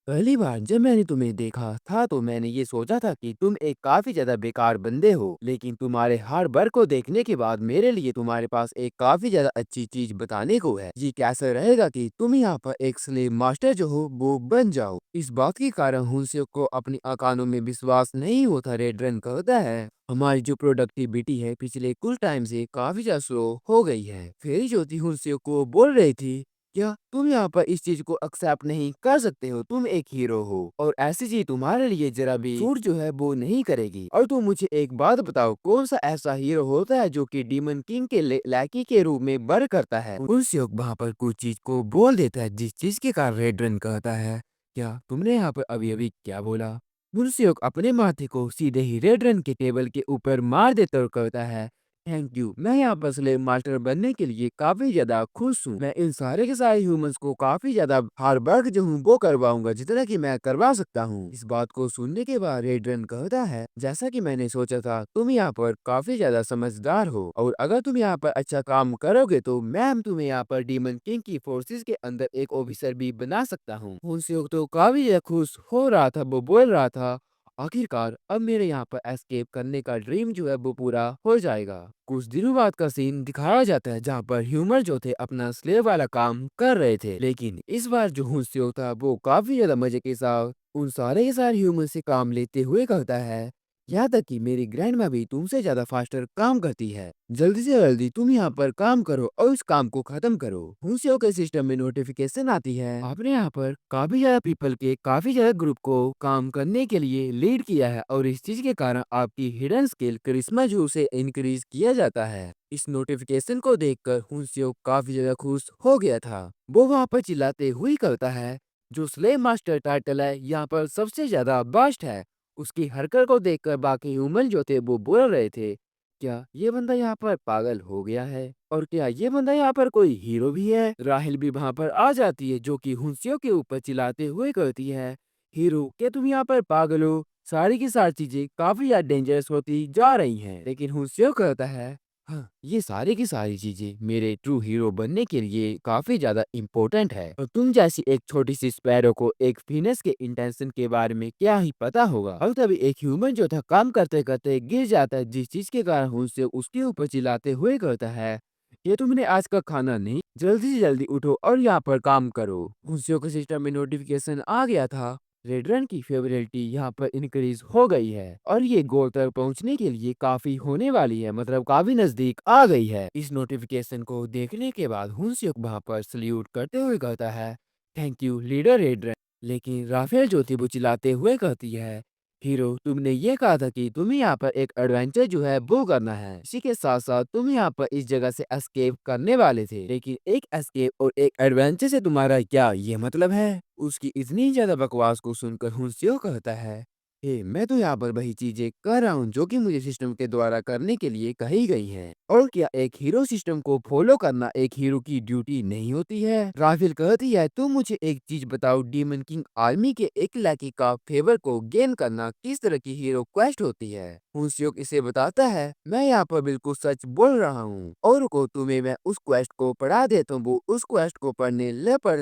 पहली बार जब मैंने तुम्हें देखा था तो मैंने ये सोचा था कि तुम एक काफी ज्यादा बेकार बंदे हो, लेकिन तुम्हारे हार्ड वर्क को देखने के बाद मेरे लिए तुम्हारे पास एक काफी ज्यादा अच्छी चीज बताने को है। ये कैसा रहेगा कि तुम यहाँ पर एक स्लेव मास्टर जो हो वो बन जाओ। इस बात के कारण हुंसियो को अपनी कानों में विश्वास नहीं होता। रेडरन कहता है, हमारी जो प्रोडक्टिविटी है पिछले कुछ टाइम से काफी ज्यादा स्लो हो गई है। फेरी ज्योति हुंसियो को बोल रही थी, क्या तुम यहाँ पर इस चीज को एक्सेप्ट नहीं कर सकते हो? तुम एक हीरो हो और ऐसी चीज तुम्हारे लिए जरा भी सूट जो है वो नहीं करेगी। और तुम मुझे एक बात बताओ, कौन सा ऐसा हीरो होता है जो कि डीमन किंग के लैकी के रूप में वर्क करता है? उनसे वहाँ पर कुछ चीज को बोल देता है, जिस चीज के कारण रेडरन कहता है, क्या तुमने यहाँ पर अभी अभी क्या बोला? मुंशियोक अपने माथे को सीधे ही रेडरन के टेबल के ऊपर मार देता और कहता है, थैंक यू, मैं यहाँ पर स्लेव मास्टर बनने के लिए काफी ज्यादा खुश हूँ। मैं इन सारे के सारे ह्यूमंस को काफी ज्यादा हार्ड वर्क जो हूँ वो करवाऊंगा, जितना कि मैं करवा सकता हूँ। इस बात को सुनने के बाद रेडरन कहता है, जैसा कि मैंने सोचा था तुम यहाँ पर काफी ज्यादा समझदार हो और अगर तुम यहाँ पर अच्छा काम करोगे तो मैं तुम्हें यहाँ पर डीमन किंग की फोर्सेस के अंदर एक ऑफिसर भी बना सकता हूँ। हुनसेओक तो काफी ज्यादा खुश हो रहा था। वो बोल रहा था, आखिरकार अब मेरे यहाँ पर एस्केप करने का ड्रीम जो है वो पूरा हो जाएगा। कुछ दिनों बाद का सीन दिखाया जाता है जहाँ पर ह्यूमर जो थे अपना स्लेव वाला काम कर रहे थे, लेकिन इस बार जो हुंसियो था वो काफी ज्यादा मजे के साथ उन सारे के सारे ह्यूमन से काम लेते हुए कहता है, यहाँ तक कि मेरी ग्रैंडमा भी तुमसे ज्यादा फास्टर काम करती है। जल्दी से जल्दी तुम यहाँ पर काम करो और इस काम को खत्म करो। हुंसियो के सिस्टम में नोटिफिकेशन आती है, आपने यहाँ पर काफी ज्यादा पीपल के काफी ज्यादा ग्रुप को काम करने के लिए लीड किया है और इस चीज के कारण आपकी हिडन स्किल करिश्मा जो से इंक्रीज किया जाता है। इस नोटिफिकेशन को देखकर हुंसियो काफी ज्यादा खुश हो गया था। वो वहाँ पर चिल्लाते हुए कहता है, जो स्लेव मास्टर टाइटल है यहाँ पर सबसे ज्यादा बेस्ट है। उसकी हरकत को देखकर बाकी ह्यूमन जो थे वो बोल रहे थे, क्या ये बंदा यहाँ पर पागल हो गया है? और क्या ये बंदा यहाँ पर कोई हीरो भी है? राहिल भी वहाँ पर आ जाती है जो कि हुंसियो के ऊपर चिल्लाते हुए कहती है, हीरो क्या तुम यहाँ पर पागल हो? सारी की सारी चीजें काफी ज्यादा डेंजरस होती जा रही हैं। लेकिन हुंसियो कहता है, हाँ, ये सारी की सारी चीजें मेरे ट्रू हीरो बनने के लिए काफी ज्यादा इम्पोर्टेंट है और तुम जैसी एक छोटी सी स्पैरो को एक फिनेस के इंटेंशन के बारे में क्या ही पता होगा। और तभी एक ह्यूमन जो था काम करते करते गिर जाता है, जिस चीज के कारण उनसे उसके ऊपर चिल्लाते हुए कहता है, ये तुमने आज का खाना नहीं, जल्दी से जल्दी उठो और यहाँ पर काम करो। उनसे के सिस्टम में नोटिफिकेशन आ गया था, रेडरन की फेवरेलिटी यहाँ पर इंक्रीज हो गई है और ये गोल तक पहुंचने के लिए काफी होने वाली है, मतलब काफी नजदीक आ गई है। इस नोटिफिकेशन को देखने के बाद हुंसियुक वहां पर सल्यूट करते हुए कहता है, थैंक यू लीडर रेडरन। लेकिन राफेल जो थी वो चिल्लाते हुए कहती है, हीरो तुमने ये कहा था कि तुम्हें यहाँ पर एक एडवेंचर जो है वो करना है, इसी के साथ साथ तुम यहाँ पर इस जगह से एस्केप करने वाले थे, लेकिन एक एस्केप और एक एडवेंचर से तुम्हारा क्या ये मतलब है? उसकी इतनी ज्यादा बकवास को सुनकर हुंसियो कहता है, मैं तो यहाँ पर वही चीजें कर रहा हूँ जो कि मुझे सिस्टम के द्वारा करने के लिए कही गई हैं। और क्या एक हीरो सिस्टम को फॉलो करना एक हीरो की ड्यूटी नहीं होती है? राफेल कहती है, तुम मुझे एक चीज बताओ, डीमन किंग आर्मी के एक लड़की का फेवर को गेन करना किस तरह की हीरो क्वेस्ट होती है? हुंसियोक इसे बताता है, मैं यहाँ पर बिल्कुल सच बोल रहा हूँ और को तुम्हें मैं उस क्वेस्ट को पढ़ा देता हूँ। वो उस क्वेस्ट को पढ़ने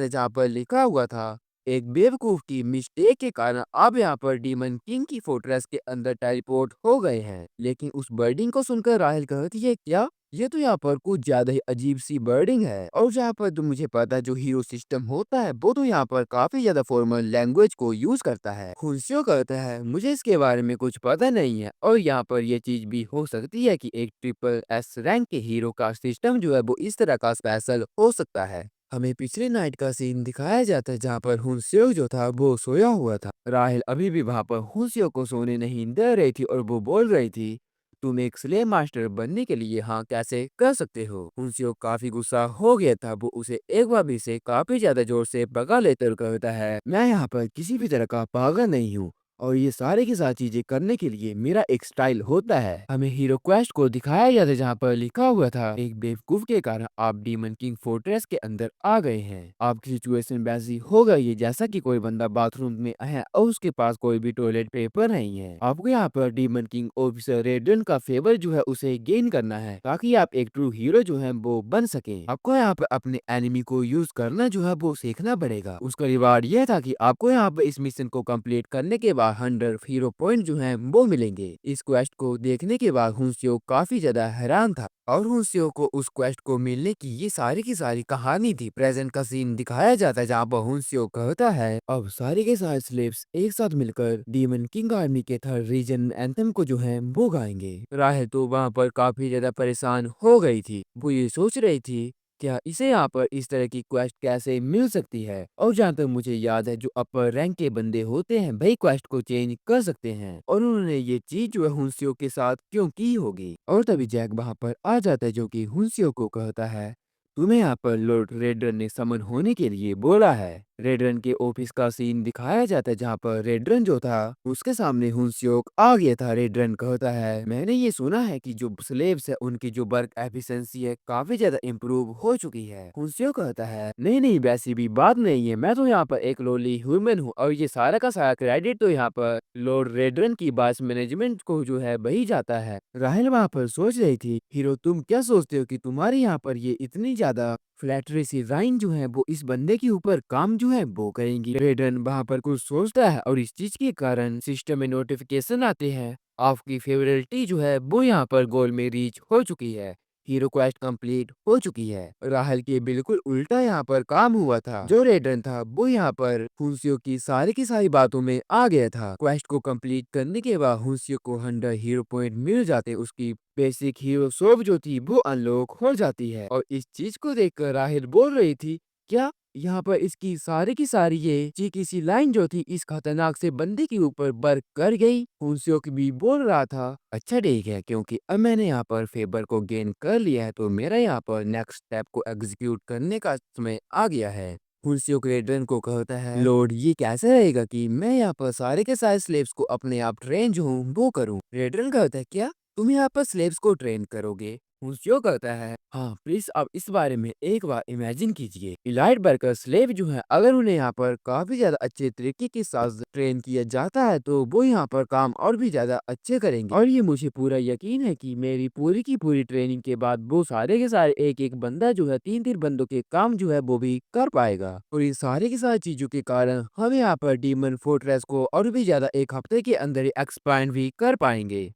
जहाँ पर लिखा हुआ था, एक बेवकूफ की मिस्टेक के कारण आप यहाँ पर डीमन किंग की फोर्ट्रेस के अंदर टेलीपोर्ट हो गए हैं। लेकिन उस वर्डिंग को सुनकर राहिल कहती है, क्या ये तो यहाँ पर कुछ ज़्यादा ही अजीब-सी वर्डिंग है और जहाँ पर तो मुझे पता है जो हीरो सिस्टम होता है वो तो यहाँ पर काफ़ी ज़्यादा फॉर्मल लैंग्वेज को यूज़ करता है। खुनसियो कहता है मुझे इसके बारे में कुछ पता नहीं है और यहाँ पर ये चीज़ भी हो सकती है कि एक ट्रिपल एस रैंक के हीरो का सिस्टम जो है वो इस तरह का स्पेशल हो सकता है। हमें पिछले नाइट का सीन दिखाया जाता है जहाँ पर हुनसेओ जो था वो सोया हुआ था। राहेल अभी भी वहाँ पर हुनसेओ को सोने नहीं दे रही थी और वो बोल रही थी तुम एक स्लेव मास्टर बनने के लिए हाँ कैसे कर सकते हो। हुनसेओ काफी गुस्सा हो गया था। वो उसे एक बार भी से काफी ज्यादा जोर से भगा लेते और कहता है मैं यहाँ पर किसी भी तरह का पागल नहीं हूँ और ये सारे की सारी चीजें करने के लिए मेरा एक स्टाइल होता है। हमें हीरो क्वेस्ट को दिखाया जाता है जहाँ पर लिखा हुआ था एक बेवकूफ के कारण आप डीमन किंग फोर्ट्रेस के अंदर आ गए हैं। आपकी सिचुएशन वैसी हो गई है जैसा कि कोई बंदा बाथरूम में है और उसके पास कोई भी टॉयलेट पेपर नहीं है। आपको यहाँ पर डीमन किंग ऑफिसर रेडन का फेवर जो है उसे गेन करना है ताकि आप एक ट्रू हीरो जो है वो बन सके। आपको यहाँ पर अपने एनिमी को यूज करना जो है वो सीखना पड़ेगा। उसका रिवार्ड यह था कि आपको यहाँ पर इस मिशन को कंप्लीट करने के बाद 100 हीरो पॉइंट जो है वो मिलेंगे। इस क्वेस्ट को देखने के बाद हुनसेओ काफी ज्यादा हैरान था और हुनसेओ को उस क्वेस्ट को मिलने की सारी कहानी थी। प्रेजेंट का सीन दिखाया जाता है जहाँ पर हुनसेओ कहता है अब सारे के सारे स्लेव्स एक साथ मिलकर डीमन किंग आर्मी के थर्ड रीजन एंथम को जो है वो गाएंगे। राहेल तो वहाँ पर काफी ज्यादा परेशान हो गई थी। वो ये सोच रही थी क्या इसे यहाँ पर इस तरह की क्वेस्ट कैसे मिल सकती है और जहाँ तक मुझे याद है जो अपर रैंक के बंदे होते हैं वही क्वेस्ट को चेंज कर सकते हैं और उन्होंने ये चीज जो है हुनसियो के साथ क्यों की होगी। और तभी जैक वहाँ पर आ जाता है जो कि हुनसियो को कहता है तुम्हें यहाँ पर लॉर्ड रेडरन ने समन होने के लिए बोला है। रेडरन के ऑफिस का सीन दिखाया जाता है जहाँ पर रेडरन जो था उसके सामने हुनसियोक आ गया था। रेडरन कहता है मैंने ये सुना है कि जो स्लेव्स है उनकी जो वर्क एफिशिएंसी है काफी ज्यादा इम्प्रूव हो चुकी है। हुनसियोक कहता है नहीं नहीं वैसी भी बात नहीं है, मैं तो यहाँ पर एक लोली ह्यूमन हूँ और ये सारा का सारा क्रेडिट तो यहाँ पर लॉर्ड रेडरन की बास मैनेजमेंट को जो है वही जाता है। राहल वहाँ पर सोच रही थी हीरो तुम क्या सोचते हो कि तुम्हारे यहाँ पर ये इतनी ज्यादा फ्लैटरी सी लाइन जो है वो इस बंदे के ऊपर काम जो है वो करेंगी। रेडन वहां पर कुछ सोचता है और इस चीज के कारण सिस्टम में नोटिफिकेशन आते हैं आपकी फेवरेलिटी जो है वो यहाँ पर गोल में रीच हो चुकी है। हीरो क्वेस्ट कंप्लीट हो चुकी है। राहल के बिल्कुल उल्टा यहाँ पर काम हुआ था। जो रेडन था वो यहाँ पर हुनसियो की सारी बातों में आ गया था। क्वेस्ट को कंप्लीट करने के बाद हुनसियो को 100 हीरो पॉइंट मिल जाते। उसकी बेसिक हीरो शॉप जो थी वो अनलॉक हो जाती है और इस चीज को देखकर राहिल बोल रही थी क्या यहाँ पर इसकी सारी की सारी ये चीकी सी लाइन जो थी इस खतरनाक से बंदे के ऊपर वर्क कर गई। हुनसियोक भी बोल रहा था अच्छा ठीक है क्योंकि अब मैंने यहाँ पर फेबर को गेन कर लिया है तो मेरा यहाँ पर नेक्स्ट स्टेप को एग्जीक्यूट करने का समय आ गया है। हुनसियोक रेडरन को कहता है लॉर्ड ये कैसे रहेगा कि मैं यहाँ पर सारे के सारे स्लेव्स को अपने आप ट्रेन जो हूँ वो करूँ। रेडरन कहता है क्या तुम यहाँ पर स्लेव्स को ट्रेन करोगे। हुनसियो कहता है हाँ प्लीज आप इस बारे में एक बार इमेजिन कीजिए इलाइट वर्कर स्लेव जो है अगर उन्हें यहाँ पर काफी ज्यादा अच्छे तरीके के साथ ट्रेन किया जाता है तो वो यहाँ पर काम और भी ज्यादा अच्छे करेंगे और ये मुझे पूरा यकीन है कि मेरी पूरी की पूरी ट्रेनिंग के बाद वो सारे के सारे एक एक बंदा जो है तीन तीन बंदों के काम जो है वो भी कर पाएगा और इन सारे की सारी चीजों के कारण हम यहाँ पर डीमन फोर्ट्रेस को और भी ज्यादा एक हफ्ते के अंदर ही एक्सपांड भी कर पाएंगे।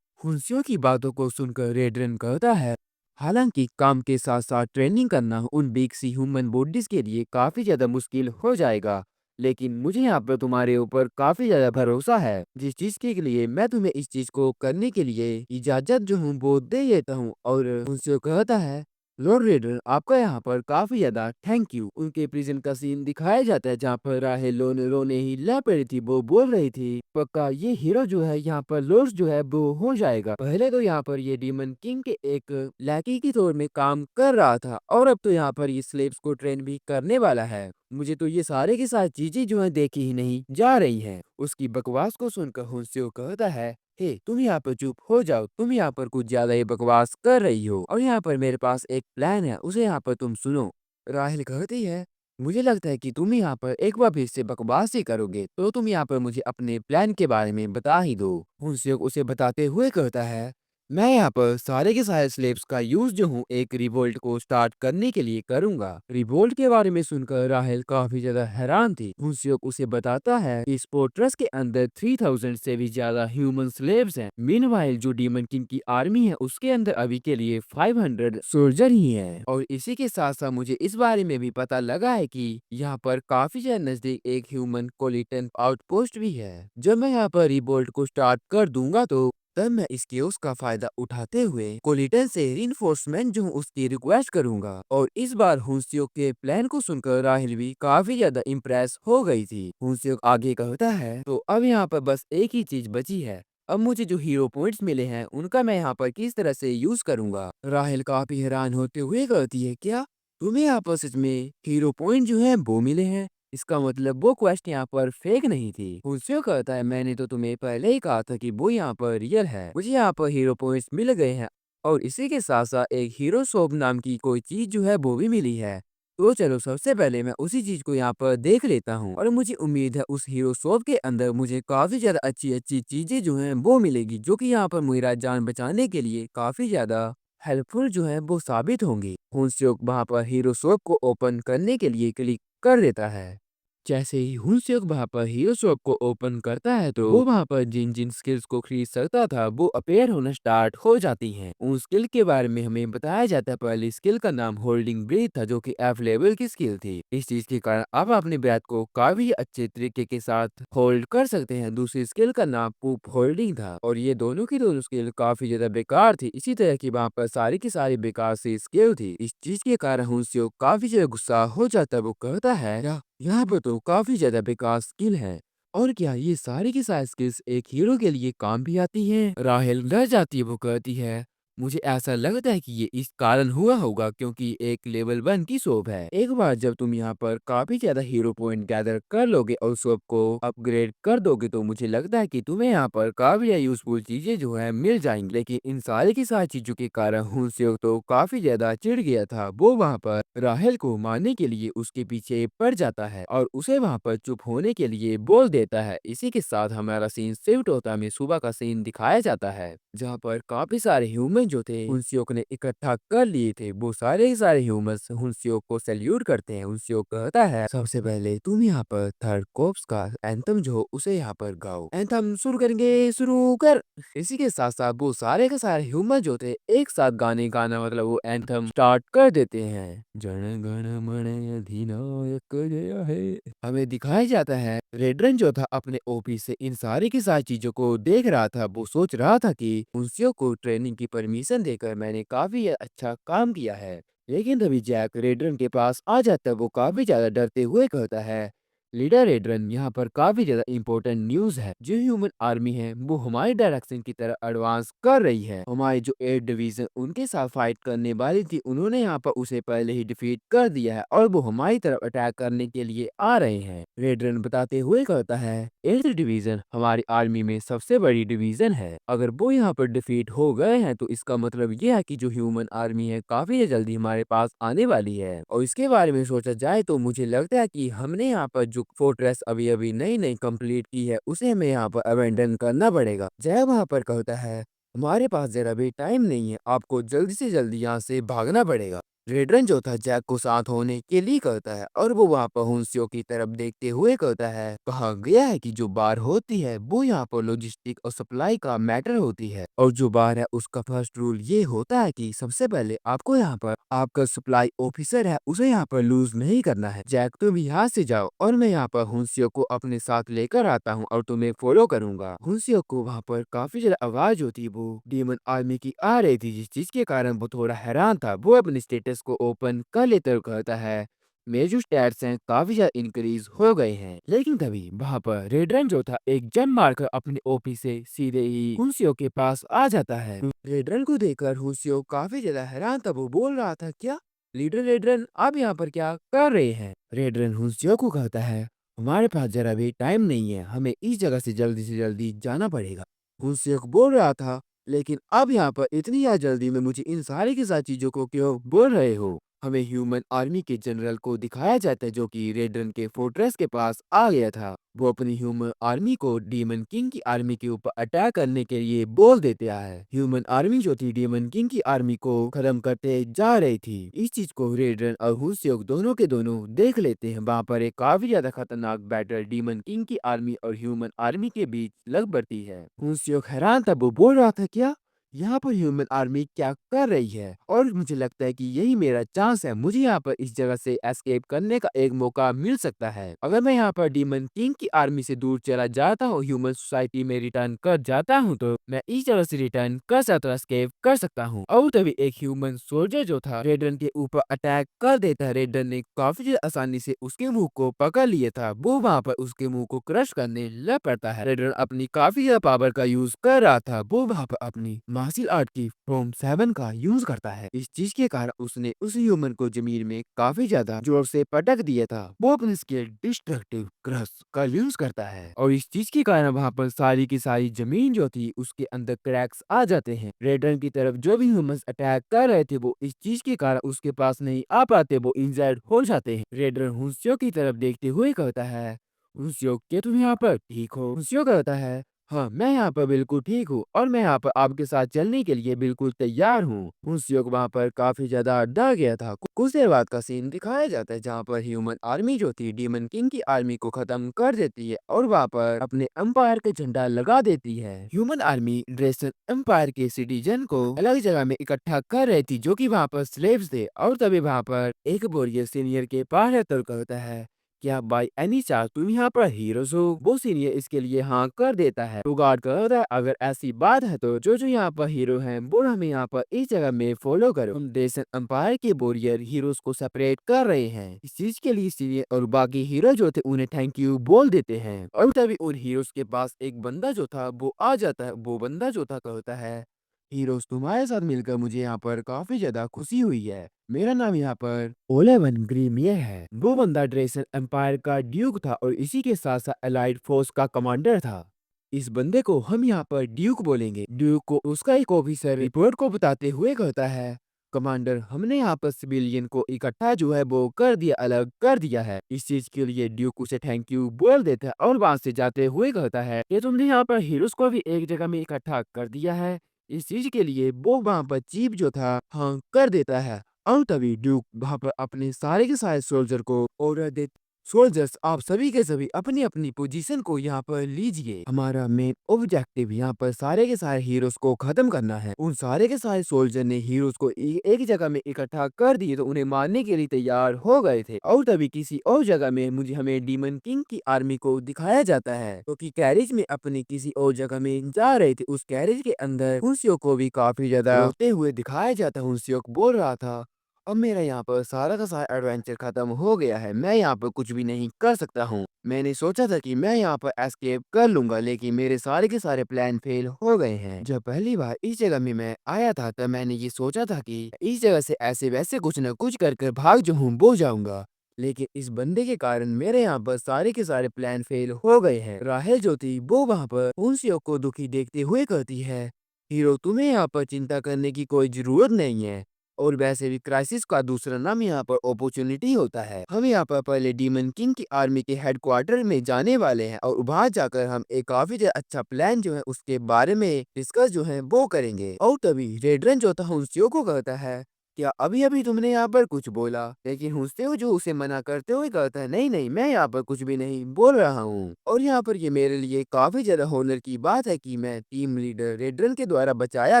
हुनसियो की बातों को सुनकर रेडरन कहता है हालांकि काम के साथ साथ ट्रेनिंग करना उन बिग सी ह्यूमन बॉडीज के लिए काफी ज्यादा मुश्किल हो जाएगा लेकिन मुझे यहाँ पर तुम्हारे ऊपर काफी ज्यादा भरोसा है जिस चीज के लिए मैं तुम्हें इस चीज को करने के लिए इजाजत जो हूँ वो दे देता हूँ। और उनसे कहता है लॉर्ड रेडर आपका यहाँ पर काफी ज्यादा थैंक यू। उनके प्रिजन का सीन दिखाया जाता है जहाँ पर राहेल रोने ही ला पड़ी थी। वो बोल रही थी पक्का ये हीरो जो है यहाँ पर लॉर्ड जो है वो हो जाएगा। पहले तो यहाँ पर ये डीमन किंग के एक लैकी की तौर में काम कर रहा था और अब तो यहाँ पर ये स्लेव्स को ट्रेन भी करने वाला है। मुझे तो ये सारे की सारी चीजें जो है देखी ही नहीं जा रही हैं। उसकी बकवास को सुनकर हुनसियो कहता है हे तुम यहाँ पर चुप हो जाओ, तुम यहाँ पर कुछ ज्यादा ही बकवास कर रही हो और यहाँ पर मेरे पास एक प्लान है उसे यहाँ पर तुम सुनो। राहिल कहती है मुझे लगता है कि तुम यहाँ पर एक बार फिर से बकवास ही करोगे तो तुम यहाँ पर मुझे अपने प्लान के बारे में बता ही दो। हुनसियो उसे बताते हुए कहता है मैं यहाँ पर सारे के सारे स्लेब्स का यूज जो हूँ एक रिवोल्ट को स्टार्ट करने के लिए करूंगा। रिवोल्ट के बारे में सुनकर राहेल काफी ज्यादा हैरान थी। हुंसयोग उसे बताता है कि इस फोर्ट्रेस के अंदर 3000 से भी ज्यादा ह्यूमन स्लेव्स हैं। मीनवाइल जो डीमन किंग की आर्मी है उसके अंदर अभी के लिए 500 सोल्जर ही है। और इसी के साथ साथ मुझे इस बारे में भी पता लगा है कि यहाँ पर काफी ज्यादा नजदीक एक ह्यूमन कोलिटन आउटपोस्ट भी है। जब मैं यहाँ पर रिवोल्ट को स्टार्ट कर दूंगा तो तब मैं इस केओस का फायदा उठाते हुए कोलिटन से रिइंफोर्समेंट जो हूँ उसकी रिक्वेस्ट करूंगा। और इस बार हुंसियो के प्लान को सुनकर राहिल भी काफी ज्यादा इम्प्रेस हो गई थी। हुंसियो आगे कहता है तो अब यहाँ पर बस एक ही चीज बची है। अब मुझे जो हीरो पॉइंट्स मिले हैं उनका मैं यहाँ पर किस तरह से यूज करूंगा। राहिल काफी हैरान होते हुए कहती है क्या तुम्हें यहाँ पर सच में हीरो पॉइंट जो है वो मिले हैं? इसका मतलब वो क्वेस्ट यहाँ पर फेक नहीं थी। हुंसियो कहता है मैंने तो तुम्हें पहले ही कहा था कि वो यहाँ पर रियल है। मुझे यहाँ पर हीरो पॉइंट्स मिल गए हैं और इसी के साथ साथ एक हीरो शॉप नाम की कोई चीज जो है वो भी मिली है। तो चलो सबसे पहले मैं उसी चीज को यहाँ पर देख लेता हूँ और मुझे उम्मीद है उस हीरो शॉप के अंदर मुझे काफी ज्यादा अच्छी अच्छी चीजें जो हैं वो मिलेगी जो कि यहाँ पर मेरा जान बचाने के लिए काफी ज्यादा हेल्पफुल जो है वो साबित होंगी। हुंसियो वहाँ पर हीरो शॉप को ओपन करने के लिए क्लिक कर देता है। जैसे ही हुनसेक वहाँ पर हीरो शॉप को ओपन करता है तो वो वहाँ पर जिन जिन स्किल्स को खरीद सकता था वो अपेयर होना स्टार्ट हो जाती हैं। उन स्किल के बारे में हमें बताया जाता है। पहली स्किल का नाम होल्डिंग ब्रीथ था जो कि एफ लेवल की स्किल थी। इस चीज के कारण आप अपने ब्रेथ को काफी अच्छे तरीके के साथ होल्ड कर सकते हैं। दूसरी स्किल का नाम पूप होल्डिंग था और ये दोनों की दोनों स्किल काफी ज्यादा बेकार थी। इसी तरह की वहाँ पर सारी की सारी बेकार सी स्किल थी। इस चीज के कारण हुनसेक काफी ज्यादा गुस्सा हो जाता है। वो कहता है यहाँ पर तो काफी ज्यादा बेकार स्किल है और क्या ये सारी की सारी स्किल्स एक हीरो के लिए काम भी आती हैं? राहेल डर जाती है। वो कहती है मुझे ऐसा लगता है कि ये इस कारण हुआ होगा क्योंकि एक लेवल 1 की शॉप है। एक बार जब तुम यहाँ पर काफी ज्यादा हीरो पॉइंट गैदर कर लोगे और शॉप को अपग्रेड कर दोगे तो मुझे लगता है कि तुम्हें यहाँ पर काफी ज्यादा यूजफुल चीजें जो है मिल जाएंगी। लेकिन इन सारी की सारी चीजों के कारण हुनसेक तो काफी ज्यादा चिढ़ गया था। वो वहाँ पर राहेल को मारने के लिए उसके पीछे पड़ जाता है और उसे वहाँ पर चुप होने के लिए बोल देता है। इसी के साथ हमारा सीन शिफ्ट होता है। हमें सुबह का सीन दिखाया जाता है जहाँ पर काफी सारे ह्यूमन जो थे हुनसेक ने इकट्ठा कर लिए थे। वो सारे के सारे ह्यूमंस हुनसेक को सैल्यूट करते हैं। हुनसेक कहता है सबसे पहले तुम यहाँ पर थर्ड कोर्प्स का एंथम जो हो उसे यहाँ पर गाओ। एंथम शुरू करेंगे, शुरू कर। इसी के साथ साथ वो सारे के सारे ह्यूमन जो थे एक साथ गाने गाना मतलब वो एंथम स्टार्ट कर देते हैं। जन गण मन अधिनायक जय हे। हमें दिखाया जाता है रेडरन जो था अपने ओपी से इन सारी की सारी चीजों को देख रहा था। वो सोच रहा था कि मुंशियों को ट्रेनिंग की परमिशन देकर मैंने काफी अच्छा काम किया है। लेकिन तभी जैक रेडरन के पास आ जाता है। वो काफी ज्यादा डरते हुए कहता है लीडर रेडरन यहाँ पर काफी ज्यादा इंपॉर्टेंट न्यूज है। जो ह्यूमन आर्मी है वो हमारी डायरेक्शन की तरह एडवांस कर रही है। हमारी जो एयर डिवीजन उनके साथ फाइट करने वाली थी उन्होंने यहाँ पर उसे पहले ही डिफीट कर दिया है और वो हमारी तरफ अटैक करने के लिए आ रहे हैं। रेडरन बताते हुए कहता है एर्थ डिवीजन हमारी आर्मी में सबसे बड़ी डिवीजन है। अगर वो यहाँ पर डिफीट हो गए हैं तो इसका मतलब ये है कि जो ह्यूमन आर्मी है काफी जल्दी हमारे पास आने वाली है। और इसके बारे में सोचा जाए तो मुझे लगता है कि हमने यहाँ पर जो फोर्ट्रेस अभी अभी नई नई कंप्लीट की है उसे हमें यहाँ पर अबेंडन करना पड़ेगा। जय वहाँ पर कहता है हमारे पास जरा भी टाइम नहीं है, आपको जल्दी से जल्दी यहाँ से भागना पड़ेगा। रेडरन जो था जैक को साथ होने के लिए कहता है और वो वहाँ पर हुंसियो की तरफ देखते हुए कहता है कहा गया है कि जो बार होती है वो यहाँ पर लॉजिस्टिक और सप्लाई का मैटर होती है और जो बार है उसका फर्स्ट रूल ये होता है कि सबसे पहले आपको यहाँ पर आपका सप्लाई ऑफिसर है उसे यहाँ पर लूज नहीं करना है। जैक तुम यहाँ से जाओ और मैं यहाँ पर हुंसियो को अपने साथ लेकर आता हूँ और तुम्हें फॉलो करूंगा। हुंसियो को वहाँ पर काफी ज्यादा आवाज होती वो डीमन आर्मी की आ रही थी जिस चीज के कारण वो थोड़ा हैरान था। वो अपने स्टेटस को ओपन कर लेते हुए कहता है मेरे जो स्टैट्स हैं काफी ज्यादा इंक्रीज हो गए हैं। लेकिन तभी वहाँ पर रेडरन जो था एक जंप मारकर अपने ओपी से सीधे ही हुंसियो के पास आ जाता है। रेडरन को देखकर हुंसियो काफी ज्यादा हैरान था। वो बोल रहा था क्या लीडर रेडरन आप यहाँ पर क्या कर रहे हैं? रेडरन हुंसियो को कहता है हमारे पास जरा भी टाइम नहीं है, हमें इस जगह से जल्दी जाना पड़ेगा। हुंसियो बोल रहा था लेकिन अब यहाँ पर इतनी ज्यादा जल्दी में मुझे इन सारी की सारी चीजों को क्यों बोल रहे हो? हमें ह्यूमन आर्मी के जनरल को दिखाया जाता है जो कि रेडरन के फोर्ट्रेस के पास आ गया था। वो अपनी ह्यूमन आर्मी को डीमन किंग की आर्मी के ऊपर अटैक करने के लिए बोल देता है। ह्यूमन आर्मी जो थी डीमन किंग की आर्मी को खत्म करते जा रही थी। इस चीज को रेडरन और हुनस्योक दोनों के दोनों देख लेते हैं। वहाँ पर एक काफी ज्यादा खतरनाक बैटल डीमन किंग की आर्मी और ह्यूमन आर्मी के बीच लग पड़ती है। हुनस्योक हैरान था, वो बोल रहा था क्या यहाँ पर ह्यूमन आर्मी क्या कर रही है, और मुझे लगता है कि यही मेरा चांस है। मुझे यहाँ पर इस जगह से एस्केप करने का एक मौका मिल सकता है। अगर मैं यहाँ पर डीमन किंग की आर्मी से दूर चला जाता हूँ, ह्यूमन सोसाइटी में रिटर्न कर जाता हूँ, तो मैं इस जगह से रिटर्न कर सकता हूँ, एस्केप कर सकता हूँ। और तभी एक ह्यूमन सोल्जर जो था रेडन के ऊपर अटैक कर देता है। रेडन ने काफी ज्यादा आसानी से उसके मुंह को पकड़ लिया था। वो वहाँ पर उसके मुंह को क्रश करने लग पड़ता है। रेडन अपनी काफी ज्यादा पावर का यूज कर रहा था। वो वहाँ पर अपनी मार्शल आर्ट की फॉर्म 7 का यूज करता है। इस चीज के कारण उसने उस ह्यूमन को जमीन में काफी ज्यादा जोर से पटक दिया था। वो अपने स्किल डिस्ट्रक्टिव क्रश का यूज करता है, और इस चीज के कारण वहाँ पर सारी की सारी जमीन जो थी उसके अंदर क्रैक्स आ जाते हैं। रेडन की तरफ जो भी ह्यूमंस अटैक कर रहे थे वो इस चीज के कारण उसके पास नहीं आ पाते, वो इंजर्ड हो जाते हैं। रेडन हुनस्यो की तरफ देखते हुए कहता है, हुनस्यो क्या तुम यहाँ पर ठीक हो? हुनस्यो कहता है, हाँ मैं यहाँ पर बिल्कुल ठीक हूँ, और मैं यहाँ पर आपके साथ चलने के लिए बिल्कुल तैयार हूँ। हुनस्योक वहाँ पर काफी ज्यादा डर गया था। कुछ देर बाद का सीन दिखाया जाता है जहाँ पर ह्यूमन आर्मी जो थी डीमन किंग की आर्मी को खत्म कर देती है और वहाँ पर अपने एम्पायर का झंडा लगा देती है। ह्यूमन आर्मी ड्रेसन एम्पायर के सिटीजन को अलग जगह में इकट्ठा कर रही थी जो कि वहाँ पर स्लेव्स थे, और तभी वहाँ पर एक बोरियर सीनियर के पास रहकर कहता है, क्या बाय एनी चांस तुम यहाँ पर हीरोज हो? वो सीनियर इसके लिए हाँ कर देता है। तो गार्ड कहता है, अगर ऐसी बात है तो जो जो यहाँ पर हीरो हैं वो हमें यहाँ पर इस जगह में फॉलो करो। हम डेसन एम्पायर के बोरियर हीरोज को सेपरेट कर रहे हैं। इस चीज के लिए सीनियर और बाकी हीरो जो थे उन्हें थैंक यू बोल देते हैं, और तभी उन हीरोज के पास एक बंदा जो था वो आ जाता है। वो बंदा जो था कहता है, हीरोज तुम्हारे साथ मिलकर मुझे यहाँ पर काफी ज्यादा खुशी हुई है। मेरा नाम यहाँ पर ओलेवन ग्रीमियर है। वो बंदा ड्रेसन एम्पायर का ड्यूक था और इसी के साथ साथ एलाइड फोर्स का कमांडर था। इस बंदे को हम यहाँ पर ड्यूक बोलेंगे। ड्यूक को उसका एक ऑफिसर रिपोर्ट को बताते हुए कहता है, कमांडर हमने यहाँ पर सिविलियन को इकट्ठा जो है वो कर दिया, अलग कर दिया है। इस चीज के लिए ड्यूक उसे थैंक यू बोल देता है और वहां से जाते हुए कहता है कि तुमने यहाँ पर हीरोज को भी एक जगह में इकट्ठा कर दिया है। इस चीज के लिए वो वहां पर चीफ जो था हाँ कर देता है, और तभी ड्यूक वहां पर अपने सारे के सारे सोल्जर को ऑर्डर दे, सोल्जर्स आप सभी के सभी अपनी अपनी पोजीशन को यहाँ पर लीजिए। हमारा मेन ऑब्जेक्टिव यहाँ पर सारे के सारे हीरोज को खत्म करना है। उन सारे के सारे सोल्जर ने हीरोज को एक जगह में इकट्ठा कर दिए तो उन्हें मारने के लिए तैयार हो गए थे। और तभी किसी और जगह में मुझे हमें डीमन किंग की आर्मी को दिखाया जाता है तो कि कैरेज में अपनी किसी और जगह में जा रहे थे। उस कैरेज के अंदर हुनस्योक को भी काफी ज्यादा रोते हुए दिखाया जाता है। हुनस्योक बोल रहा था, अब मेरा यहाँ पर सारा का सारा एडवेंचर खत्म हो गया है, मैं यहाँ पर कुछ भी नहीं कर सकता हूँ। मैंने सोचा था कि मैं यहाँ पर एस्केप कर लूंगा, लेकिन मेरे सारे के सारे प्लान फेल हो गए हैं। जब पहली बार इस जगह में मैं आया था तब मैंने ये सोचा था कि इस जगह से ऐसे वैसे कुछ न कुछ कर कर भाग जो हूँ वो जाऊंगा, लेकिन इस बंदे के कारण मेरे यहाँ पर सारे के सारे प्लान फेल हो गए हैं। राहेल जो थी वो वहाँ पर हुनस्योक को दुखी देखते हुए कहती है, हीरो तुम्हें यहाँ पर चिंता करने की कोई जरूरत नहीं है, और वैसे भी क्राइसिस का दूसरा नाम यहाँ पर अपॉर्चुनिटी होता है। हम यहाँ पर पहले डीमन किंग की आर्मी के हेडक्वार्टर में जाने वाले हैं और वहां जाकर हम एक काफी अच्छा प्लान जो है उसके बारे में डिस्कस जो है वो करेंगे। और तभी रेडरन जो था हुनस्यो को कहता है, क्या अभी अभी तुमने यहाँ पर कुछ बोला? लेकिन हुनस्यो जो उसे मना करते हुए कहता है, नहीं नहीं मैं यहाँ पर कुछ भी नहीं बोल रहा हूँ। और यहाँ पर ये मेरे लिए काफी ज्यादा होनर की बात है कि मैं टीम लीडर रेडरन के द्वारा बचाया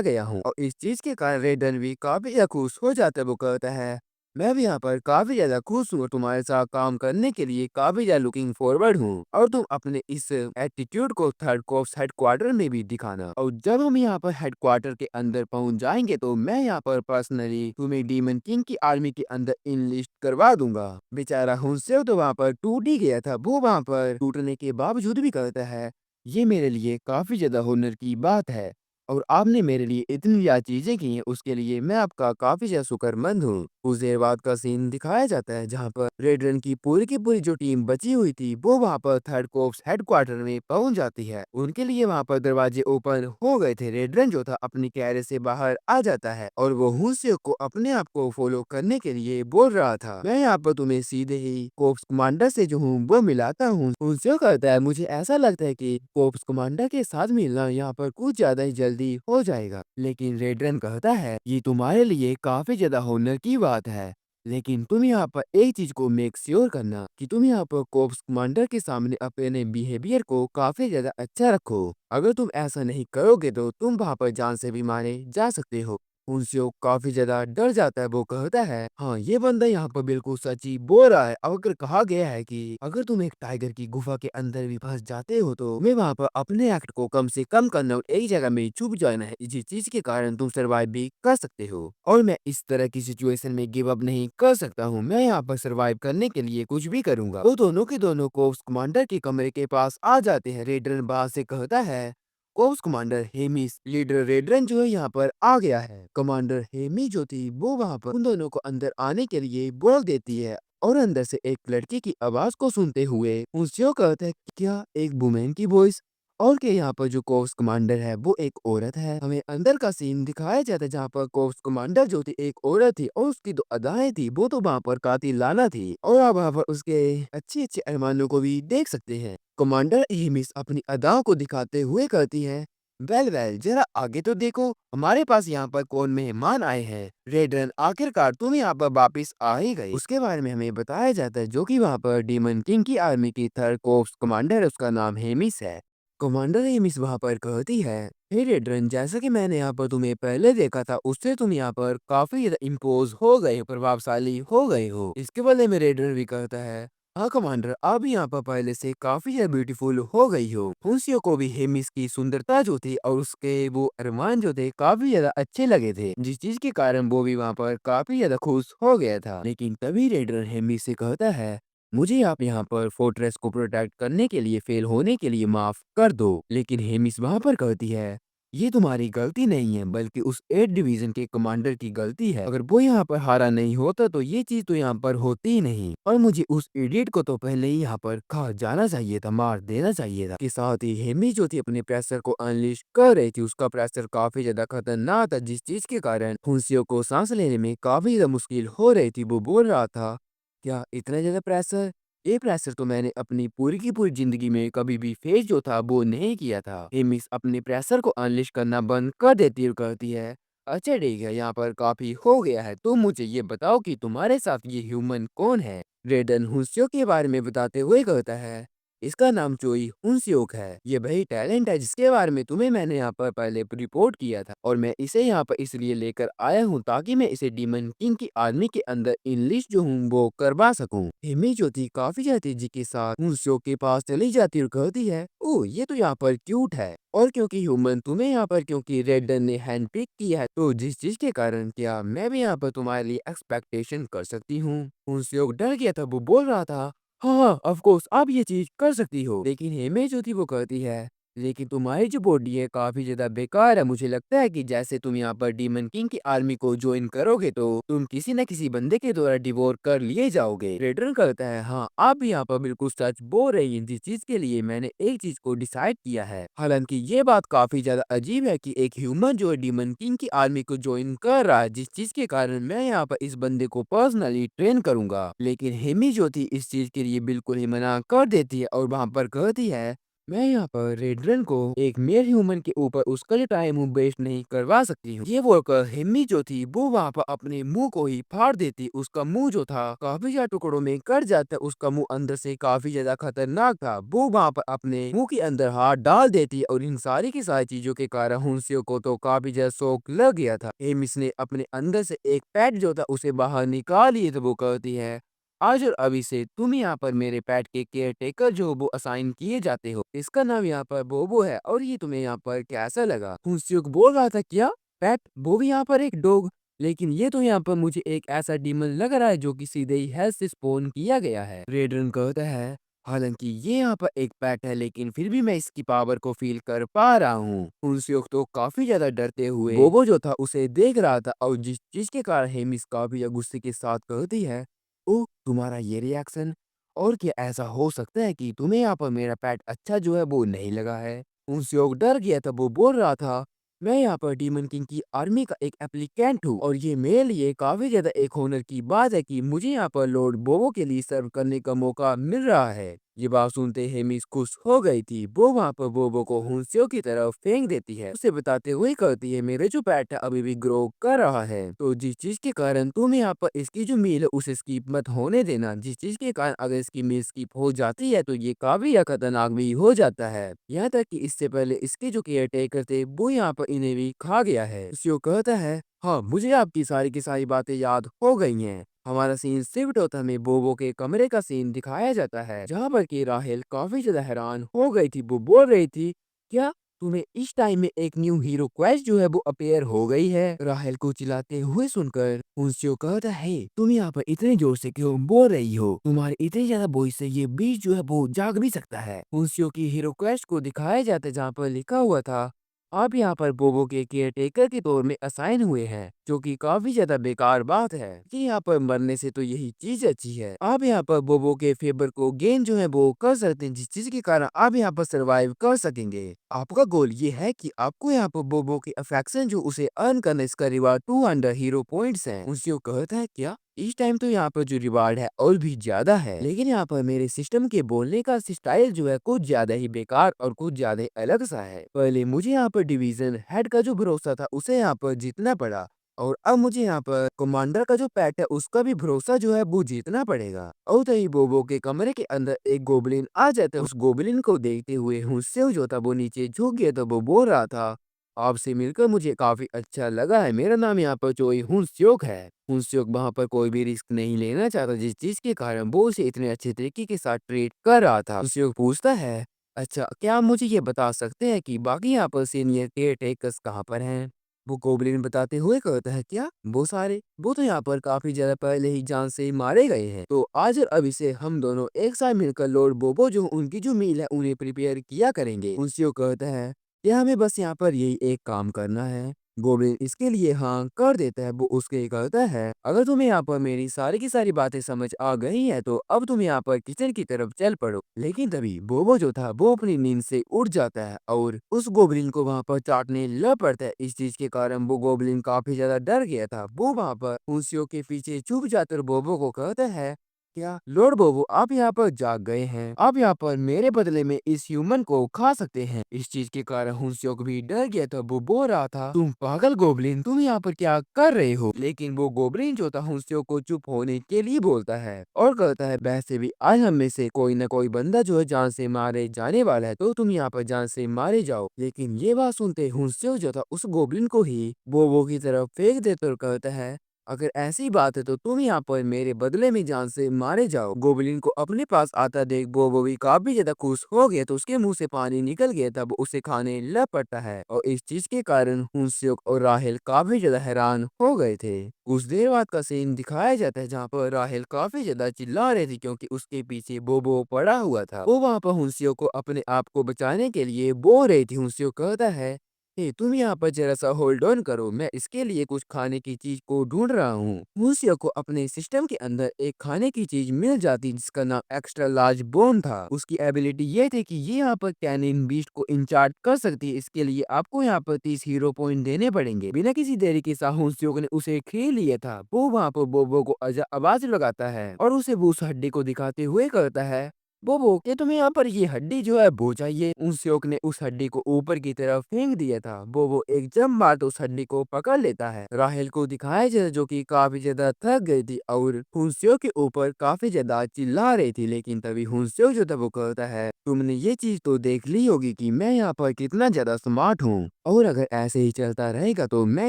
गया हूँ, और इस चीज के कारण रेडरन भी काफी ज्यादा खुश हो जाता है। वो कहता है, मैं भी यहाँ पर काफी ज्यादा खुश हूँ, तुम्हारे साथ काम करने के लिए काफी ज्यादा लुकिंग फॉरवर्ड हूँ, और तुम अपने इस एटीट्यूड को थर्ड कोर्स हेडक्वार्टर में भी दिखाना। और जब हम यहाँ पर हेडक्वार्टर के अंदर पहुंच जाएंगे तो मैं यहाँ पर पर्सनली तुम्हें डीमन किंग की आर्मी के अंदर इनलिस्ट करवा दूंगा। बेचारा हुनसेव तो वहाँ पर टूट ही गया था। वो वहाँ पर टूटने के बावजूद भी कहता है, ये मेरे लिए काफी ज्यादा हुनर की बात है। और आपने मेरे लिए इतनी ज़्यादा चीज़ें की हैं, उसके लिए मैं आपका काफ़ी ज़्यादा शुक्रमंद हूँ। कुछ देर बाद का सीन दिखाया जाता है जहाँ पर रेड रन की पूरी जो टीम बची हुई थी वो वहाँ पर थर्ड कोर्प्स हेडक्वार्टर में पहुँच जाती है। उनके लिए वहाँ पर दरवाजे ओपन हो गए थे। रेड रन जो था अपनी कैरे से बाहर आ जाता है और वो हुंसियो को अपने आप को फॉलो करने के लिए बोल रहा था। मैं यहाँ पर तुम्हें सीधे ही कोर्प्स कमांडर से जो हूँ वो मिलाता हूँ। हुंसियो कहता है मुझे ऐसा लगता है कि कोर्प्स कमांडर के साथ मिलना यहाँ पर कुछ ज्यादा ही जल्दी हो जाएगा। लेकिन रेडरन कहता है ये तुम्हारे लिए काफी ज्यादा होनर की बात है, लेकिन तुम यहाँ पर एक चीज को मेक श्योर करना कि तुम यहाँ पर कोर्प्स कमांडर के सामने अपने बिहेवियर को काफी ज्यादा अच्छा रखो। अगर तुम ऐसा नहीं करोगे तो तुम वहाँ पर जान से भी मारे जा सकते हो। हुंसियो काफी ज्यादा डर जाता है। वो कहता है हाँ ये बंदा यहाँ पर बिल्कुल सच ही बोल रहा है। अगर कहा गया है कि अगर तुम एक टाइगर की गुफा के अंदर भी फंस जाते हो तो मैं वहाँ पर अपने एक्ट को कम से कम करना और एक जगह में छुप जाना है, जिस चीज के कारण तुम सरवाइव भी कर सकते हो। और मैं इस तरह की सिचुएशन में गिव अप नहीं कर सकता हूँ। मैं यहाँ पर सरवाइव करने के लिए कुछ भी करूंगा। वो दोनों के दोनों कोर्प्स कमांडर के कमरे के पास आ जाते हैं। रेडर बाहर से कहता है कोर्प्स कमांडर हेमिस लीडर रेडरन जो है यहाँ पर आ गया है। कमांडर हेमी जो थी वो वहाँ पर उन दोनों को अंदर आने के लिए बोल देती है और अंदर से एक लड़की की आवाज को सुनते हुए मुंशियो कहते हैं क्या एक वुमेन की वॉइस, और के यहाँ पर जो कोर्प्स कमांडर है वो एक औरत है। हमें अंदर का सीन दिखाया जाता है जहाँ पर कोर्प्स कमांडर जो थी एक औरत थी और उसकी जो अदाएं थी वो तो वहाँ पर कातिलाना थी और आप वहाँ पर उसके अच्छे अच्छे अरमानों को भी देख सकते हैं। कमांडर एमिस अपनी अदाओं को दिखाते हुए कहती है वेल वेल जरा आगे तो देखो हमारे पास यहाँ पर कौन मेहमान आए हैं। रेडरन आखिरकार तुम यहाँ पर वापिस आ ही गए। उसके बारे में हमें बताया जाता है जो कि वहाँ पर डीमन किंग की आर्मी की थर्ड कोर्प्स कमांडर है, उसका नाम हेमिस है। कमांडर हेमिस वहाँ पर कहती है हे रेडरन जैसा कि मैंने यहाँ पर तुम्हें पहले देखा था उससे तुम यहाँ पर काफी ज्यादा इम्पोज हो गए हो, प्रभावशाली हो गए हो। इसके बदले में रेडरन भी कहता है हाँ कमांडर आप भी यहाँ पर पहले से काफी ज्यादा ब्यूटीफुल हो गई हो। फुंसियो को भी हेमिस की सुंदरता जो थी और उसके वो अरमान जो थे काफी ज्यादा अच्छे लगे थे, जिस चीज के कारण वो भी वहाँ पर काफी ज्यादा खुश हो गया था। लेकिन तभी रेडर हेमिस से कहता है मुझे आप यहाँ पर फोर्ट्रेस को प्रोटेक्ट करने के लिए फेल होने के लिए माफ कर दो। लेकिन हेमिस वहाँ पर कहती है ये तुम्हारी गलती नहीं है बल्कि उस 8 डिवीजन के कमांडर की गलती है। अगर वो यहाँ पर हारा नहीं होता तो ये चीज तो यहाँ पर होती ही नहीं और मुझे उस इडियट को तो पहले ही यहाँ पर खा जाना चाहिए था, मार देना चाहिए था। के साथ ही हेमी जो थी अपने प्रेशर को अनलिश कर रही थी। उसका प्रेशर काफी ज्यादा खतरनाक था जिस चीज के कारण फुंसियों को सांस लेने में काफी ज्यादा मुश्किल हो रही थी। वो बोल रहा था क्या इतना ज़्यादा प्रेशर? ये प्रेशर तो मैंने अपनी पूरी की पूरी ज़िंदगी में कभी भी फेस जो था वो नहीं किया था। हेमिस अपने प्रेशर को अनलीश करना बंद कर देती और कहती है अच्छा ठीक है यहाँ पर काफ़ी हो गया है, तुम मुझे ये बताओ कि तुम्हारे साथ ये ह्यूमन कौन है। रेडन हुंसियो के बारे में बताते हुए कहता है इसका नाम चोई हुंसियोक है। ये वही टैलेंट है जिसके बारे में तुम्हें मैंने यहाँ पर पहले रिपोर्ट किया था और मैं इसे यहाँ पर इसलिए लेकर आया हूँ ताकि मैं इसे डीमन किंग की आर्मी के अंदर इनलिस्ट जो हूँ वो करवा सकूँ। हिमी जो थी काफी ज्यादा तेजी के साथ हुंसियोक के पास चली जाती और कहती है ओह ये तो यहाँ पर क्यूट है और क्योंकि ह्यूमन तुम्हें यहाँ पर क्योंकि रेडन ने हैंड पिक किया है तो जिस चीज के कारण क्या मैं भी यहाँ पर तुम्हारे लिए एक्सपेक्टेशन कर सकती हूँ। हुंसियोक डर गया था। वो बोल रहा था हाँ हाँ ऑफ कोर्स आप ये चीज कर सकती हो। लेकिन हेमे जो थी वो कहती है लेकिन तुम्हारी जो बॉडी है काफी ज्यादा बेकार है। मुझे लगता है कि जैसे तुम यहाँ पर डीमन किंग की आर्मी को ज्वाइन करोगे तो तुम किसी न किसी बंदे के द्वारा डिवोर कर लिए जाओगे। रेडर कहता है हाँ आप भी यहाँ पर बिल्कुल सच बोल रही हैं, जिस चीज के लिए मैंने एक चीज को डिसाइड किया है। हालांकि ये बात काफी ज्यादा अजीब है कि एक ह्यूमन जो है डीमन किंग की आर्मी को ज्वाइन कर रहा है, जिस चीज के कारण मैं यहाँ पर इस बंदे को पर्सनली ट्रेन करूंगा। लेकिन हेमी जो थी इस चीज के लिए बिल्कुल ही मना कर देती है और वहां पर कहती है मैं यहाँ पर रेडरन को एक मेल ह्यूमन के ऊपर उसका जो टाइम हूँ वेस्ट नहीं करवा सकती हूँ। ये बोलकर हिम्मी जो थी वो वहाँ पर अपने मुंह को ही फाड़ देती। उसका मुंह जो था काफी ज्यादा टुकड़ों में कट जाता। उसका मुंह अंदर से काफी ज्यादा खतरनाक था। वो वहाँ पर अपने मुंह के अंदर हाथ डाल देती और इन सारी की सारी चीजों के कारण हुंसियों को तो काफी ज्यादा शौक लग गया था। एमिस ने अपने अंदर से एक पैट जो था उसे बाहर निकाल लिए तो वो कहती है आज और अभी से तुम यहाँ पर मेरे पेट के केयर टेकर जो वो असाइन किए जाते हो। इसका नाम यहाँ पर बोबो है और ये तुम्हें यहाँ पर कैसा लगा? हुंसियुक बोल रहा था क्या पेट? वो भी यहाँ पर एक डॉग? लेकिन ये तो यहाँ पर मुझे एक ऐसा डीमन लग रहा है जो कि सीधे ही हेल्थ से स्पॉन किया गया है। रेडरन कहता है हालांकि ये यहाँ पर एक पेट है, लेकिन फिर भी मैं इसकी पावर को फील कर पा रहा हूँ। हुंसयोग तो काफी ज्यादा डरते हुए बोबो जो था उसे देख रहा था, और जिस चीज के कारण हेमिस काफी ज्यादा गुस्से के साथ कहती है, ओ तुम्हारा ये रिएक्शन, और क्या ऐसा हो सकता है कि तुम्हें यहाँ पर मेरा पेट अच्छा जो है वो नहीं लगा है। हुंसयोग डर गया था, वो बोल रहा था, मैं यहाँ पर डीमन किंग की आर्मी का एक एप्लीकेंट हूँ, और ये मेरे लिए काफी ज्यादा एक होनर की बात है कि मुझे यहाँ पर लॉर्ड बोबो के लिए सर्व करने का मौका मिल रहा है। ये बात सुनते हेमिस खुश हो गई थी। वो वहाँ पर बोबो को हुंसियो की तरफ फेंक देती है, उसे बताते हुए कहती है, मेरे जो पेट है अभी भी ग्रो कर रहा है, तो जिस चीज के कारण तुम यहाँ पर इसकी जो मील है उसे स्किप मत होने देना। जिस चीज के कारण अगर इसकी मील स्किप हो जाती है तो ये काफी खतरनाक भी हो जाता है। यहाँ तक कि इससे पहले इसके जो केयर टेकर थे वो यहाँ पर इन्हें भी खा गया है। हुंसियो कहता है, हाँ मुझे आपकी सारी की सारी बातें याद हो गई हैं। हमारा सीन शिफ्ट होता हमें बोबो के कमरे का सीन दिखाया जाता है, जहाँ पर कि राहेल काफी ज्यादा हैरान हो गई थी। वो बोल रही थी, क्या तुम्हें इस टाइम में एक न्यू हीरो क्वेस्ट जो है वो अपेयर हो गई है? राहेल को चिल्लाते हुए सुनकर हुंसियो कहता है, तुम यहाँ पर इतने जोर से क्यों बोल रही हो? तुम्हारे इतने ज्यादा वॉइस से ये बीच जो है वो जाग भी सकता है। हुंसियो की हीरो क्वेस्ट को दिखाया जाता है, जहाँ पर लिखा हुआ था, आप यहाँ पर बोबो के केयर टेकर के तौर में असाइन हुए हैं, जो कि काफी ज्यादा बेकार बात है कि यहाँ पर मरने से तो यही चीज अच्छी है। आप यहाँ पर बोबो के फेवर को गेन जो है वो कर सकते हैं, जिस चीज के कारण आप यहाँ पर सरवाइव कर सकेंगे। आपका गोल ये है कि आपको यहाँ पर बोबो के अफेक्शन जो उसे अर्न करना, इसका रिवार्ड 200 हीरो पॉइंट्स है। उसको कहता है, क्या इस टाइम तो यहाँ पर जो रिवार्ड है और भी ज्यादा है, लेकिन यहाँ पर मेरे सिस्टम के बोलने का स्टाइल जो है कुछ ज्यादा ही बेकार और कुछ ज्यादा ही अलग सा है। पहले मुझे यहाँ पर डिवीजन हेड का जो भरोसा था उसे यहाँ पर जीतना पड़ा, और अब मुझे यहाँ पर कमांडर का जो पेट है उसका भी भरोसा जो है वो जीतना पड़ेगा। और तभी बोबो के कमरे के अंदर एक गोबलिन आ जाता है। उस गोबलिन को देखते हुए हुंसेओ जो था वो नीचे झुक गया, तो वो बोल रहा था, आपसे मिलकर मुझे काफी अच्छा लगा है। मेरा नाम यहाँ पर चोई हुंस्योक है। हुंस्योक वहाँ पर कोई भी रिस्क नहीं लेना चाहता, जिस चीज के कारण वो उसे इतने अच्छे तरीके के साथ ट्रीट कर रहा था। हुंस्योक पूछता है, अच्छा क्या आप मुझे ये बता सकते हैं कि बाकी यहाँ पर सीनियर केयर टेकर्स कहाँ पर हैं? वो गोबलिन बताते हुए कहता है, क्या वो सारे, वो तो यहाँ पर काफी ज्यादा पहले ही जान से मारे गए हैं। तो आज और अभी से हम दोनों एक साथ मिलकर लॉर्ड बोबो जो उनकी जो मील है उन्हें प्रिपेयर किया करेंगे। उनसे कहता है, क्या हमें बस यहाँ पर यही एक काम करना है? गोब्लिन इसके लिए हाँ कर देता है। वो उसके कहता है, अगर तुम्हें यहाँ पर मेरी सारी की सारी बातें समझ आ गई है तो अब तुम यहाँ पर किचन की तरफ चल पड़ो। लेकिन तभी बोबो जो था वो अपनी नींद से उठ जाता है और उस गोब्लिन को वहाँ पर चाटने लग पड़ता है। इस चीज के कारण वो गोब्लिन काफी ज्यादा डर गया था। वो वहाँ पर उंसियों के पीछे छुप जाकर बोबो को कहता है, क्या लॉर्ड बोबो आप यहाँ पर जाग गए हैं? आप यहाँ पर मेरे बदले में इस ह्यूमन को खा सकते हैं। इस चीज के कारण हुंसियोक भी डर गया था। वो बोल रहा था, तुम पागल गोबलिन, तुम यहाँ पर क्या कर रहे हो? लेकिन वो गोबलिन जो था हुंसियोक को चुप होने के लिए बोलता है और कहता है, वैसे भी आज हम में से कोई न कोई बंदा जो है जान से मारे जाने वाला है, तो तुम यहाँ पर जान से मारे जाओ। लेकिन ये बात सुनते हुंसियोक जो था उस गोबलिन को ही बोबो की तरफ फेंक देता और कहता है, अगर ऐसी बात है तो तुम यहाँ पर मेरे बदले में जान से मारे जाओ। गोबलिन को अपने पास आता देख बोबो भी काफी ज्यादा खुश हो गया, तो उसके मुंह से पानी निकल गया। तब उसे खाने लग पड़ता है और इस चीज के कारण हुंसुक और राहेल काफी ज्यादा हैरान हो गए थे। कुछ देर बाद का सीन दिखाया जाता है जहाँ पर राहेल काफी ज्यादा चिल्ला रही थी, क्योंकि उसके पीछे बोबो पड़ा हुआ था। वो वहाँ पर हुंसियो को अपने आप को बचाने के लिए बोल रही थी। हुंसियो कहता है, हे तुम यहाँ पर जरा सा होल्ड ऑन करो, मैं इसके लिए कुछ खाने की चीज को ढूंढ रहा हूँ। मूसिया को अपने सिस्टम के अंदर एक खाने की चीज मिल जाती जिसका नाम एक्स्ट्रा लार्ज बोन था। उसकी एबिलिटी ये थी कि ये यहाँ पर कैनिन बीस्ट को इंचार्ज कर सकती है। इसके लिए आपको यहाँ पर 30 हीरो पॉइंट देने पड़ेंगे। बिना किसी देरी के साथ हुंसियोक ने उसे खेल लिया था। वो वहाँ पर बोबो को आवाज लगाता है और उसे वो उस हड्डी को दिखाते हुए कहता है, बोबो क्या तुम्हें यहाँ पर ये हड्डी जो है वो चाहिए? उनस्योक ने उस हड्डी को ऊपर की तरफ फेंक दिया था। बोबो एक जंप मारकर उस हड्डी को पकड़ लेता है। राहेल को दिखाया जाता जो कि काफी ज्यादा थक गई थी और हुंस्योक के ऊपर काफी ज्यादा चिल्ला रही थी। लेकिन तभी हुंस्योक जो था वो कहता है, तुमने ये चीज तो देख ली होगी कि मैं यहाँ पर कितना ज्यादा स्मार्ट हूँ, और अगर ऐसे ही चलता रहेगा तो मैं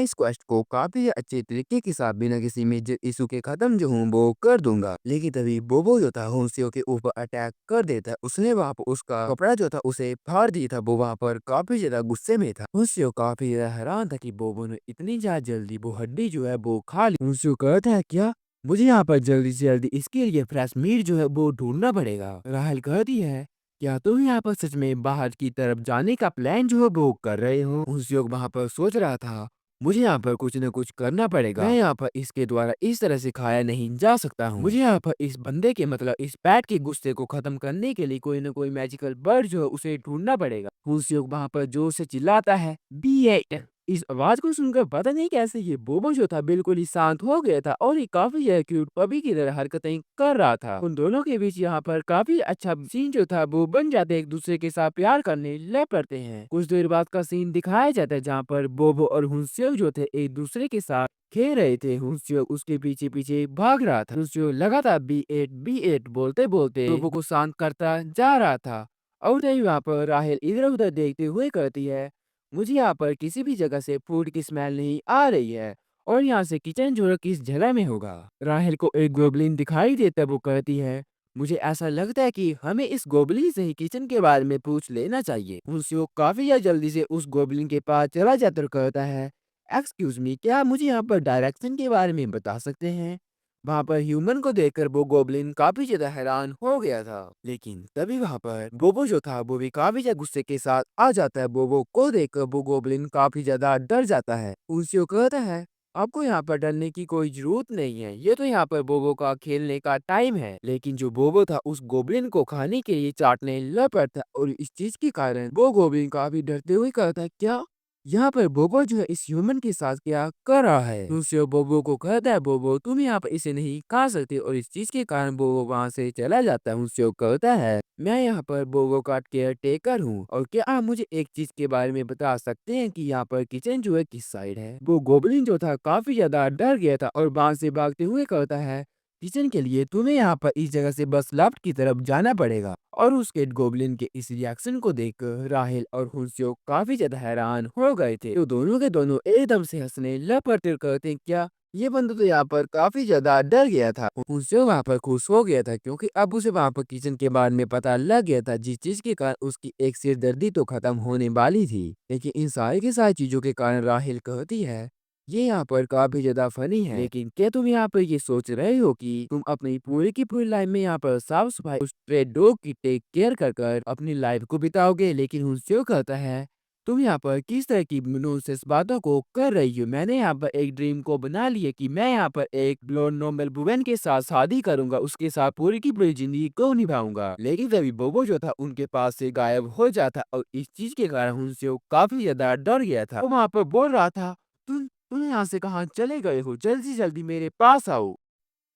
इस क्वेस्ट को काफी अच्छे तरीके के साथ बिना किसी मेजर इशू के खत्म जो हूँ वो कर दूंगा। लेकिन तभी बोबो जो था हुंसियो के ऊपर अटैक कर देता है। उसने वहाँ पर उसका कपड़ा जो था उसे फाड़ दिया था। वो वहाँ पर काफी ज्यादा गुस्से में था। हुंसियो काफी ज्यादा हैरान था कि बोबो ने इतनी ज्यादा जल्दी वो हड्डी जो है वो खा ली। हुंसियो कहता है, क्या मुझे यहाँ पर जल्दी से जल्दी इसके लिए फ्रेश मीट जो है वो ढूंढना पड़ेगा। राहल कहती है, क्या तुम यहाँ पर सच में बाहर की तरफ जाने का प्लान जो है वो कर रहे हो? उद्योग वहाँ पर सोच रहा था, मुझे यहाँ पर कुछ न कुछ करना पड़ेगा। मैं यहाँ पर इसके द्वारा इस तरह से खाया नहीं जा सकता हूँ। मुझे यहाँ पर इस बंदे के मतलब इस पैट के गुस्से को खत्म करने के लिए कोई न कोई मैजिकल बर्ड जो है उसे ढूंढना पड़ेगा। उद्योग वहाँ पर जोर से चिल्लाता है, बी एट। इस आवाज को सुनकर पता नहीं कैसे ये बोबो जो था बिल्कुल ही शांत हो गया था और ये काफी ज्यादा क्यूट पपी की तरह हरकतें कर रहा था। उन दोनों के बीच यहाँ पर काफी अच्छा सीन जो था वो बन जाते, एक दूसरे के साथ प्यार करने लग पड़ते हैं। कुछ देर बाद का सीन दिखाया जाता है जहाँ पर बोबो और हुंसियो जो थे एक दूसरे के साथ खेल रहे थे। हुंसियो उसके पीछे पीछे भाग रहा था। हुंसियो लगातार बी एट बोलते बोलते बोबो को शांत करता जा रहा था। और तभी वहाँ पर राहेल इधर उधर देखते हुए कहती है, मुझे यहाँ पर किसी भी जगह से फूड की स्मेल नहीं आ रही है और यहाँ से किचन जो है किस जगह में होगा। राहेल को एक गोबलिन दिखाई देता है, वो कहती है, मुझे ऐसा लगता है कि हमें इस गोबलिन से ही किचन के बारे में पूछ लेना चाहिए। वो काफी जल्दी से उस गोबलिन के पास चला जाता और कहता है, एक्सक्यूज मी, क्या आप मुझे यहाँ पर डायरेक्शन के बारे में बता सकते हैं? वहां पर ह्यूमन को देखकर वो गोबलिन काफी ज्यादा हैरान हो गया था। लेकिन तभी वहां पर बोबो जो था वो भी काफी ज्यादा गुस्से के साथ आ जाता है। बोबो को देखकर वो गोबलिन काफी ज्यादा डर जाता है। उसी कहता है, आपको यहाँ पर डरने की कोई जरूरत नहीं है, ये तो यहाँ पर बोबो का खेलने का टाइम है। लेकिन जो बोबो था उस गोबलिन को खाने के लिए चाटने लग पड़ता है और इस चीज के कारण वो गोबलिन काफी डरते हुए कहता है, क्या यहाँ पर बोबो जो है इस ह्यूमन के साथ क्या कर रहा है? लूसियो बोबो को कहता है, बोबो तुम यहाँ पर इसे नहीं खा सकते, और इस चीज के कारण बोबो वहाँ से चला जाता है। लूसियो कहता है, मैं यहाँ पर बोबो का केयर टेकर हूँ, और क्या आप मुझे एक चीज के बारे में बता सकते हैं कि यहाँ पर किचन जो है किस साइड है? वो गोबलिन जो था काफी ज्यादा डर गया था और वहां से भागते हुए कहता है, किचन के लिए तुम्हें यहाँ पर इस जगह से बस लेफ्ट की तरफ जाना पड़ेगा। और उस केट गोबलिन के इस रिएक्शन को देखकर राहेल और हुंसियो काफी ज्यादा हैरान हो गए थे। तो दोनों के दोनों एकदम से हंसने लग पड़ते और कहते हैं, क्या ये बंदा तो यहाँ पर काफी ज्यादा डर गया था। हुंसियो वहाँ पर खुश हो गया था क्योंकि अब उसे वहाँ पर किचन के बारे में पता लग गया था, जिस चीज के कारण उसकी एक सिरदर्दी तो खत्म होने वाली थी। लेकिन इन सारी के सारी चीजों के कारण राहेल कहती है, ये यहाँ पर काफी ज्यादा फनी है, लेकिन क्या तुम यहाँ पर ये सोच रहे हो कि तुम अपनी पूरी की पूरी लाइफ में यहाँ पर साफ सफाई उस स्ट्रे डॉग की टेक केयर कर कर अपनी लाइफ को बिताओगे? लेकिन हुंसियो कहता है, तुम यहाँ पर किस तरह की नॉनसेंस बातों को कर रही हो? मैंने यहाँ पर एक ड्रीम को बना लिया कि मैं यहाँ पर एक ब्लॉन्ड नॉर्मल वुमेन के साथ शादी करूंगा, उसके साथ पूरी की पूरी जिंदगी को निभाऊंगा। लेकिन तभी बोबो जो था उनके पास से गायब हो जाता और इस चीज के कारण हुंसियो काफी ज्यादा डर गया था। वो वहाँ पर बोल रहा था, तुम यहाँ से कहाँ चले गए हो? जल्दी से जल्दी मेरे पास आओ।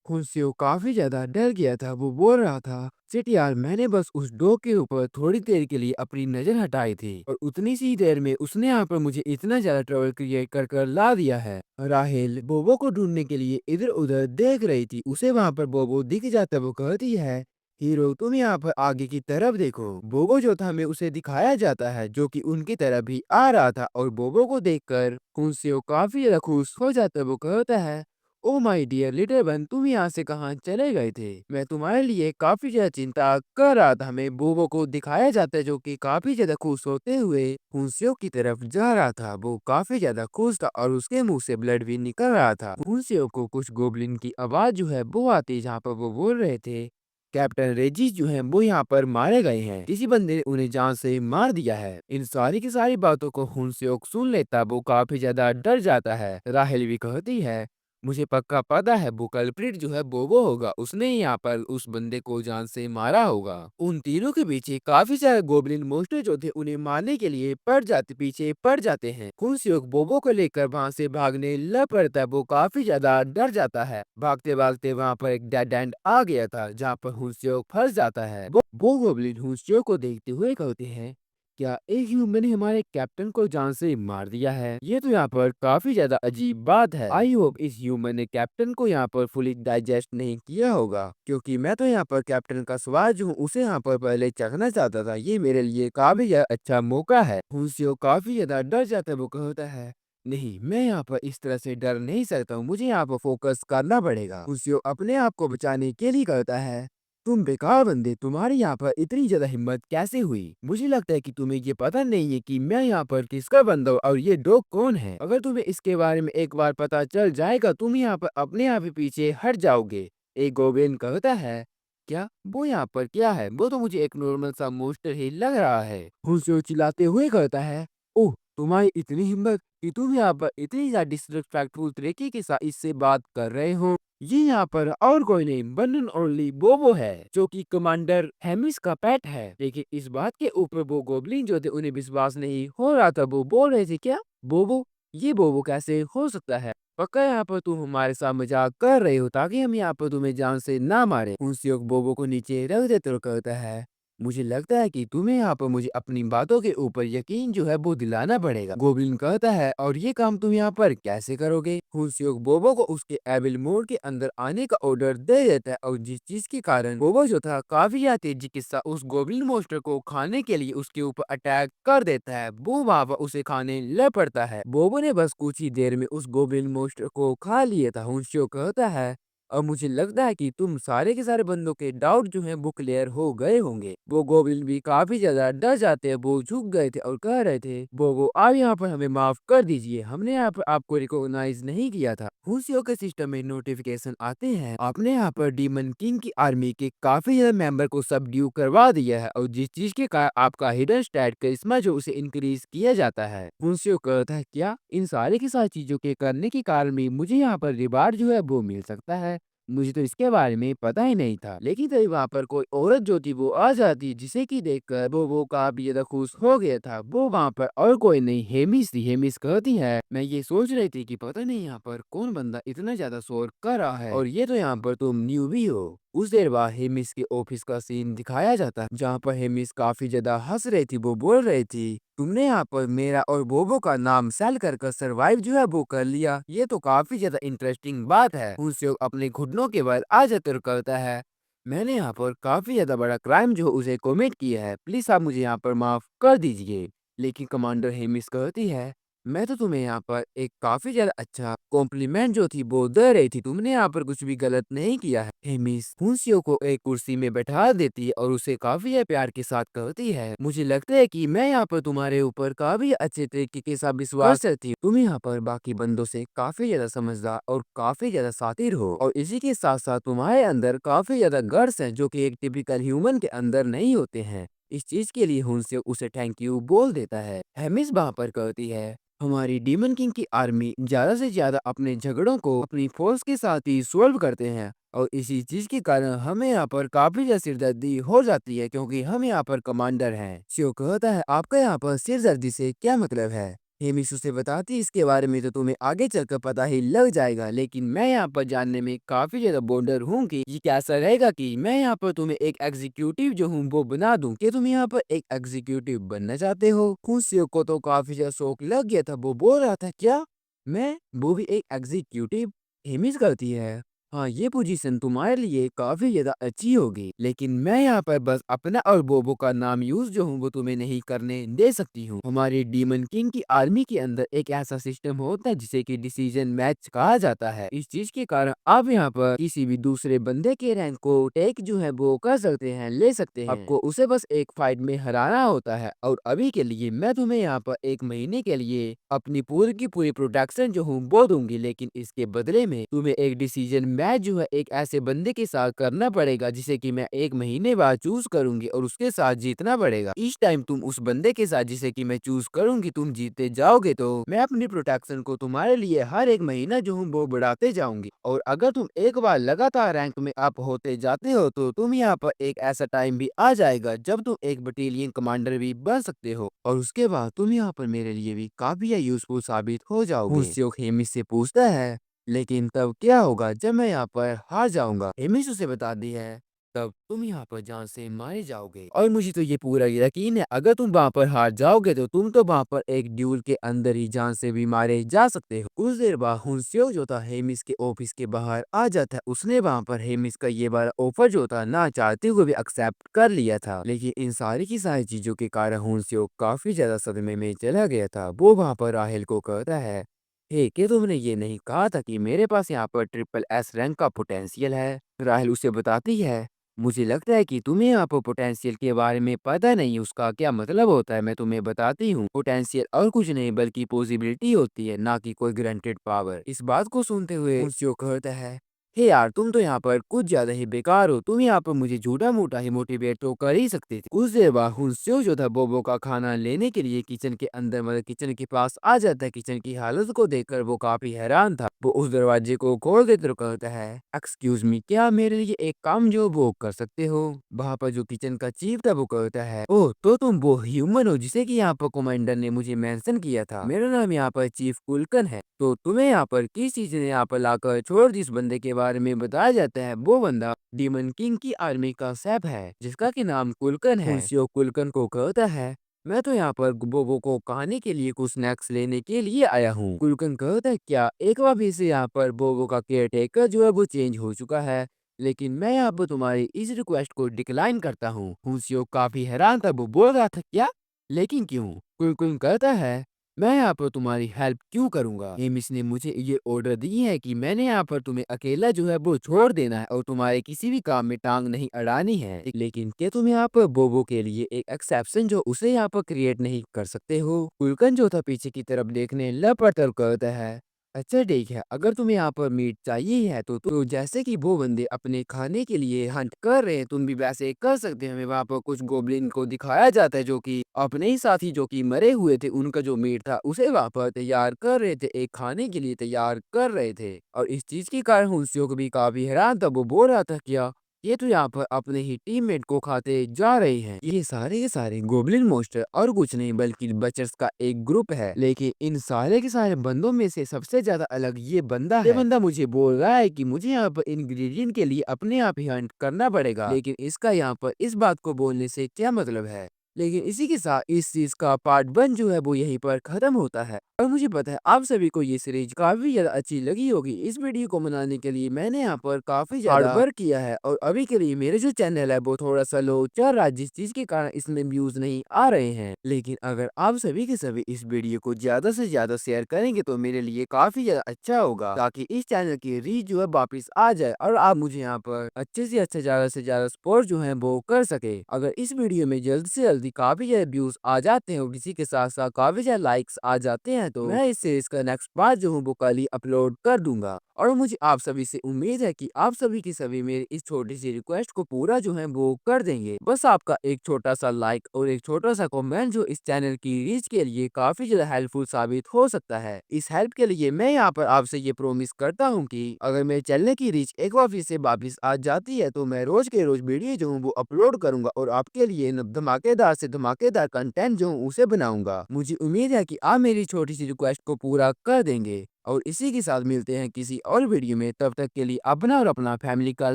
खुशियों काफी ज्यादा डर गया था। वो बोल रहा था, सिट यार, मैंने बस उस डॉग के ऊपर थोड़ी देर के लिए अपनी नजर हटाई थी और उतनी सी देर में उसने यहाँ पर मुझे इतना ज्यादा ट्रबल क्रिएट कर कर ला दिया है। राहेल बोबो को ढूंढने के लिए इधर उधर देख रही थी। उसे वहाँ पर बोबो दिख जाता। वो कहती है, हीरो तुम यहाँ पर आगे की तरफ देखो। बोबो जो था हमें उसे दिखाया जाता है जो कि उनकी तरफ भी आ रहा था और बोबो को देखकर खुशियों काफी ज्यादा खुश हो जाता है। वो कहता है, oh my dear little one, तुम यहाँ से कहाँ चले गए थे? मैं तुम्हारे लिए काफी ज्यादा चिंता कर रहा था। हमें बोबो को दिखाया जाता है जो कि काफी ज्यादा खुश होते हुए हुंसियो की तरफ जा रहा था। वो काफी ज्यादा खुश था और उसके मुंह से ब्लड भी निकल रहा था। हुंसियो को कुछ गोबलिन की आवाज जो है वो आती, जहाँ पर वो बोल रहे थे, कैप्टन रेजिस जो है वो यहाँ पर मारे गए हैं, किसी बंदे ने उन्हें जान से मार दिया है। इन सारी की सारी बातों को हुंसियो सुन लेता, वो काफी ज्यादा डर जाता है। राहेल भी कहती है, मुझे पक्का पता है वो कल्प्रिट जो है बोबो होगा, उसने ही यहाँ पर उस बंदे को जान से मारा होगा। उन तीनों के पीछे काफी सारे गोबलिन मोस्टर जो थे उन्हें मारने के लिए पीछे पड़ जाते हैं। खुनसियोक बोबो को लेकर वहां से भागने लग पड़ता है। वो काफी ज्यादा डर जाता है। भागते भागते वहां पर एक डेड एंड आ गया था जहाँ पर हुंसियोक फंस जाता है। वो गोबलिन हुंसियोक को देखते हुए कहते हैं, क्या एक ह्यूमन ने हमारे कैप्टन को जान से मार दिया है? ये तो यहाँ पर काफी ज्यादा अजीब बात है। आई होप इस ह्यूमन ने कैप्टन को यहाँ पर फुली डाइजेस्ट नहीं किया होगा, क्योंकि मैं तो यहाँ पर कैप्टन का स्वाद जो हूँ उसे यहाँ पर पहले चखना चाहता था। ये मेरे लिए काफी ज्यादा अच्छा मौका है। हुंसियो काफी ज्यादा डर जाता है। वो कहता है, नहीं, मैं यहाँ पर इस तरह से डर नहीं सकता हूँ, मुझे यहाँ पर फोकस करना पड़ेगा। हुंसियो अपने आप को बचाने के लिए कहता है, तुम बेकार बंदे, तुम्हारी यहाँ पर इतनी ज्यादा हिम्मत कैसे हुई? मुझे लगता है कि तुम्हें ये पता नहीं है कि मैं यहाँ पर किसका बंदा हूँ और ये डॉग कौन है। अगर तुम्हें इसके बारे में एक बार पता चल जाएगा, तुम यहाँ पर अपने आप ही पीछे हट जाओगे। एक गोब्लिन कहता है। क्या वो यहाँ पर क्या है? वो तो मुझे एक नॉर्मल सा मोस्टर ही लग रहा है। हुंसो चिल्लाते हुए कहता है, ओह तुम्हारी इतनी हिम्मत कि तुम यहाँ पर इतनी ज्यादा डिसरिस्पेक्टफुल तरीके के साथ इससे बात कर रहे हो। ये यहाँ पर और कोई नहीं, वन एंड ओनली बोबो है, जो कि कमांडर हेमिस का पेट है। लेकिन इस बात के ऊपर वो गोब्लिन जो थे उन्हें विश्वास नहीं हो रहा था। वो बोल रहे थे, क्या बोबो? ये बोबो कैसे हो सकता है? पक्का यहाँ पर तुम हमारे साथ मजाक कर रहे हो ताकि हम यहाँ पर तुम्हें जान से ना मारे। उनसे बोबो को नीचे रख देते और कहता है, मुझे लगता है कि तुम्हें यहाँ पर मुझे अपनी बातों के ऊपर यकीन जो है वो दिलाना पड़ेगा। गोब्लिन कहता है, और ये काम तुम यहाँ पर कैसे करोगे? हुनस्योक बोबो को उसके एविल मोड के अंदर आने का ऑर्डर दे देता है, और जिस चीज के कारण बोबो जो था काफी ज्यादा तेजी के साथ उस गोब्लिन मोस्टर को खाने के लिए उसके ऊपर अटैक कर देता है। वो वहां पर उसे खाने लग पड़ता है। बोबो ने बस कुछ ही देर में उस गोब्लिन मोस्टर को खा लिया था। हुनस्योक कहता है, और मुझे लगता है कि तुम सारे के सारे बंदों के डाउट जो हैं वो क्लियर हो गए होंगे। वो गोब्लिन भी काफी ज्यादा डर जाते हैं। वो झुक गए थे और कह रहे थे, वो आप यहाँ पर हमें माफ कर दीजिए, हमने यहाँ पर आपको रिकॉग्नाइज नहीं किया था। हुंसियो के सिस्टम में नोटिफिकेशन आते हैं, आपने यहाँ पर डीमन किंग की आर्मी के काफी ज्यादा मेंबर को सबड्यू करवा दिया है, और जिस चीज के कारण आपका हिडन स्टैट करिश्मा जो उसे इंक्रीज किया जाता है। हुंसियो कहता है, क्या इन सारे की सारी चीजों के करने के कारण भी मुझे यहाँ पर रिवार्ड जो है वो मिल सकता है? मुझे तो इसके बारे में पता ही नहीं था। लेकिन तभी वहां पर कोई औरत जो थी वो आ जाती, जिसे कि देखकर वो काफी ज्यादा खुश हो गया था। वो वहां पर और कोई नहीं, हेमिस थी। हेमिस कहती है, मैं ये सोच रही थी कि पता नहीं यहाँ पर कौन बंदा इतना ज्यादा शोर कर रहा है, और ये तो यहाँ पर तुम न्यू भी हो। उस देर बाद हेमिस के ऑफिस का सीन दिखाया जाता है, जहाँ पर हेमिस काफी ज्यादा हंस रही थी। वो बोल रही थी, तुमने यहाँ पर मेरा और बोबो का नाम सेल कर सरवाइव जो है वो कर लिया, ये तो काफी ज्यादा इंटरेस्टिंग बात है। उनसे अपने घुटनों के बल आ जाकर कहता है, मैंने यहाँ पर काफी ज्यादा बड़ा क्राइम जो उसे कमिट किया है, प्लीज आप मुझे यहाँ पर माफ कर दीजिए। लेकिन कमांडर हेमिस कहती है, मैं तो तुम्हें यहाँ पर एक काफी ज्यादा अच्छा कॉम्प्लीमेंट जो थी वो दे रही थी, तुमने यहाँ पर कुछ भी गलत नहीं किया है। हेमिस हुंसियो को एक कुर्सी में बैठा देती है और उसे काफी ज्यादा प्यार के साथ कहती है, मुझे लगता है कि मैं यहाँ पर तुम्हारे ऊपर काफी अच्छे तरीके के साथ विश्वास करती हूँ। तुम यहाँ पर बाकी बंदों से काफी ज्यादा समझदार और काफी ज्यादा शातिर हो, और इसी के साथ साथ तुम्हारे अंदर काफी ज्यादा गट्स हैं जो कि एक टिपिकल ह्यूमन के अंदर नहीं होते हैं। इस चीज के लिए हुन से उसे थैंक यू बोल देता है। हेमिस वहां पर कहती है, हमारी डीमन किंग की आर्मी ज्यादा से ज्यादा अपने झगड़ों को अपनी फोर्स के साथ ही सॉल्व करते हैं, और इसी चीज के कारण हमें यहाँ पर काफी ज्यादा सिरदर्दी हो जाती है, क्योंकि हम यहाँ पर कमांडर हैं। शिव कहता है, आपका यहाँ पर सिरदर्दी से क्या मतलब है? हेमिस उसे बताती है, इसके बारे में तो तुम्हें आगे चलकर पता ही लग जाएगा, लेकिन मैं यहाँ पर जानने में काफी ज्यादा बॉर्डर हूँ कि ये कैसा रहेगा कि मैं यहाँ पर तुम्हें एक एग्जीक्यूटिव जो हूँ वो बना दूं। कि तुम यहाँ पर एक एग्जीक्यूटिव बनना चाहते हो? खुशियों को तो काफी ज्यादा शौक लग गया था। वो बोल रहा था, क्या मैं, वो भी एक एग्जीक्यूटिव? हेमिस करती है, हाँ ये पोजीशन तुम्हारे लिए काफी ज्यादा अच्छी होगी, लेकिन मैं यहाँ पर बस अपना और बोबो का नाम यूज जो हूँ वो तुम्हें नहीं करने दे सकती हूँ। हमारे डीमन किंग की आर्मी के अंदर एक ऐसा सिस्टम होता है जिसे कि डिसीजन मैच कहा जाता है। इस चीज के कारण आप यहाँ पर किसी भी दूसरे बंदे के रैंक को टेक जो है वो कर सकते हैं, ले सकते हैं। आपको उसे बस एक फाइट में हराना होता है, और अभी के लिए मैं तुम्हें यहाँ पर 1 महीने के लिए अपनी पूरी की पूरी प्रोटेक्शन जो हूँ वो दूंगी, लेकिन इसके बदले में तुम्हें एक डिसीजन मैच जो है एक ऐसे बंदे के साथ करना पड़ेगा जिसे कि मैं 1 महीने बाद चूज करूंगी, और उसके साथ जीतना पड़ेगा। इस टाइम तुम उस बंदे के साथ जिसे कि मैं चूज करूंगी तुम जीते जाओगे तो मैं अपनी प्रोटेक्शन को तुम्हारे लिए हर 1 महीना जो हूँ वो बढ़ाते जाऊंगी, और अगर तुम एक बार लगातार रैंक में अप होते जाते हो तो तुम यहाँ पर एक ऐसा टाइम भी आ जाएगा जब तुम एक बटालियन कमांडर भी बन सकते हो, और उसके बाद तुम यहाँ पर मेरे लिए भी काफी यूजफुल साबित हो जाओगे। हुंसियो हेमिस से पूछता है, लेकिन तब क्या होगा जब मैं यहाँ पर हार जाऊंगा? हेमिस उसे बताती है, तब तुम यहाँ पर जान से मारे जाओगे, और मुझे तो ये पूरा यकीन है अगर तुम वहाँ पर हार जाओगे तो तुम तो वहाँ पर एक ड्यूल के अंदर ही जान से भी मारे जा सकते हो। कुछ देर बाद हुंसियो जो था हेमिस के ऑफिस के बाहर आ जाता है। उसने वहाँ पर हेमिस का ये बार ऑफर जो था ना चाहते हुए भी एक्सेप्ट कर लिया था, लेकिन इन सारी की सारी चीजों के कारण हुंसियो काफी ज्यादा सदमे में चला गया था। वो वहाँ पर राहेल को कहता है, हे क्या तुमने ये नहीं कहा था कि मेरे पास यहाँ पर ट्रिपल एस रैंक का पोटेंशियल है? राहेल उसे बताती है, मुझे लगता है कि तुम्हें यहाँ पर पोटेंशियल के बारे में पता नहीं, उसका क्या मतलब होता है। मैं तुम्हें बताती हूँ। पोटेंशियल और कुछ नहीं बल्कि पॉसिबिलिटी होती है, ना कि कोई ग्रांटेड पावर। इस बात को सुनते हुए मुंशियो कहता है, हे यार, तुम तो यहाँ पर कुछ ज्यादा ही बेकार हो। तुम यहाँ पर मुझे झूठा मूठा ही मोटिवेट तो कर ही सकते थे। कुछ देर बाद हुंस्यो जो था बोबो का खाना लेने के लिए किचन के अंदर मतलब किचन के पास आ जाता है। किचन की हालत को देखकर वो काफी हैरान था। वो उस दरवाजे को खोल देते तो कहता है, एक्सक्यूज मी, क्या मेरे लिए एक काम जो वो कर सकते हो? वहाँ पर जो किचन का चीफ था वो कहता है, ओह तो तुम वो ह्यूमन हो जिसे कि यहाँ पर कमांडर ने मुझे मेंशन किया था। मेरा नाम यहाँ पर चीफ कुलकन है। तो तुम्हें यहाँ पर किस चीज ने यहाँ पर लाकर छोड़ जिस बंदे के बारे में बताया जाता है, वो बंदा डीमन किंग की आर्मी का सैप है जिसका की नाम कुलकन है। हुंसियो कुलकन को कहता है, मैं तो यहाँ पर बोबो को खाने के लिए कुछ स्नैक्स लेने के लिए आया हूँ। कुलकन कहता है, क्या एक बार फिर से यहाँ पर बोबो का केयर टेकर जो है वो चेंज हो चुका है? लेकिन मैं यहाँ पर तुम्हारी इस रिक्वेस्ट को डिक्लाइन करता हूँ। हुंसियो काफी हैरान था। वो बोल रहा था, क्या? लेकिन क्यों? कुलकुन कहता है, मैं यहाँ पर तुम्हारी हेल्प क्यों करूंगा? हेमिस ने मुझे ये ऑर्डर दी है कि मैंने यहाँ पर तुम्हें अकेला जो है वो छोड़ देना है और तुम्हारे किसी भी काम में टांग नहीं अड़ानी है। लेकिन क्या तुम यहाँ पर बोबो के लिए एक एक्सेप्शन जो उसे यहाँ पर क्रिएट नहीं कर सकते हो? कुलकन जो था पीछे की तरफ देखने लपड़ कहता है, अच्छा ठीक है, अगर तुम्हें यहाँ पर मीट चाहिए है तो जैसे कि वो बंदे अपने खाने के लिए हंट कर रहे हैं, तुम भी वैसे कर सकते हो। हमें वहाँ पर कुछ गोब्लिन को दिखाया जाता है जो कि अपने ही साथी जो कि मरे हुए थे उनका जो मीट था उसे वहाँ पर तैयार कर रहे थे, एक खाने के लिए तैयार कर रहे थे। और इस चीज के कारण हुंसियो को भी काफी हैरान था। वो बोल रहा था, क्या ये तो यहाँ पर अपने ही टीममेट को खाते जा रहे हैं। ये सारे के सारे गोब्लिन मोस्टर और कुछ नहीं बल्कि बचर्स का एक ग्रुप है। लेकिन इन सारे के सारे बंदों में से सबसे ज्यादा अलग ये बंदा है। ये बंदा मुझे बोल रहा है कि मुझे यहाँ पर इंग्रेडिएंट के लिए अपने आप ही हंट करना पड़ेगा। लेकिन इसका यहाँ पर इस बात को बोलने से क्या मतलब है? लेकिन इसी के साथ इस चीज का पार्ट 1 जो है वो यहीं पर खत्म होता है। और मुझे पता है आप सभी को ये सीरीज काफी ज्यादा अच्छी लगी होगी। इस वीडियो को बनाने के लिए मैंने यहाँ पर काफी ज्यादा हार्ड वर्क किया है और अभी के लिए मेरे जो चैनल है वो थोड़ा सा लो चल रहा है जिस चीज के कारण इसमें व्यूज नहीं आ रहे हैं। लेकिन अगर आप सभी के सभी इस वीडियो को ज्यादा से ज्यादा शेयर करेंगे तो मेरे लिए काफी ज्यादा अच्छा होगा, ताकि इस चैनल की रीच जो है वापिस आ जाए और आप मुझे यहाँ पर अच्छे से ज्यादा सपोर्ट जो है वो कर सके। अगर इस वीडियो में जल्द से जल्दी काफी ज्यादा व्यूज आ जाते हैं और इसी के साथ साथ काफी ज्यादा लाइक्स आ जाते हैं तो मैं इस सीरीज का नेक्स्ट पार्ट जो हूँ वो कल ही अपलोड कर दूंगा। और मुझे आप सभी से उम्मीद है कि आप सभी की सभी मेरी इस छोटी सी रिक्वेस्ट को पूरा जो है वो कर देंगे। बस आपका एक छोटा सा लाइक और एक छोटा सा कमेंट जो इस चैनल की रीच के लिए काफी ज्यादा हेल्पफुल साबित हो सकता है। इस हेल्प के लिए मैं यहाँ पर आपसे ये प्रॉमिस करता हूँ कि अगर मेरे चैनल की रीच एक बार फिर से वापिस आ जाती है तो मैं रोज के रोज वीडियो जो हूँ वो अपलोड करूंगा और आपके लिए धमाकेदार से धमाकेदार कंटेंट जो हूँ उसे बनाऊंगा। मुझे उम्मीद है कि आप मेरी छोटी सी रिक्वेस्ट को पूरा कर देंगे। और इसी के साथ मिलते हैं किसी और वीडियो में। तब तक के लिए अपना और अपना फैमिली का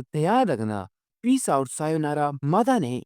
ख्याल रखना। पीस आउट, सायोनारा, मादाने।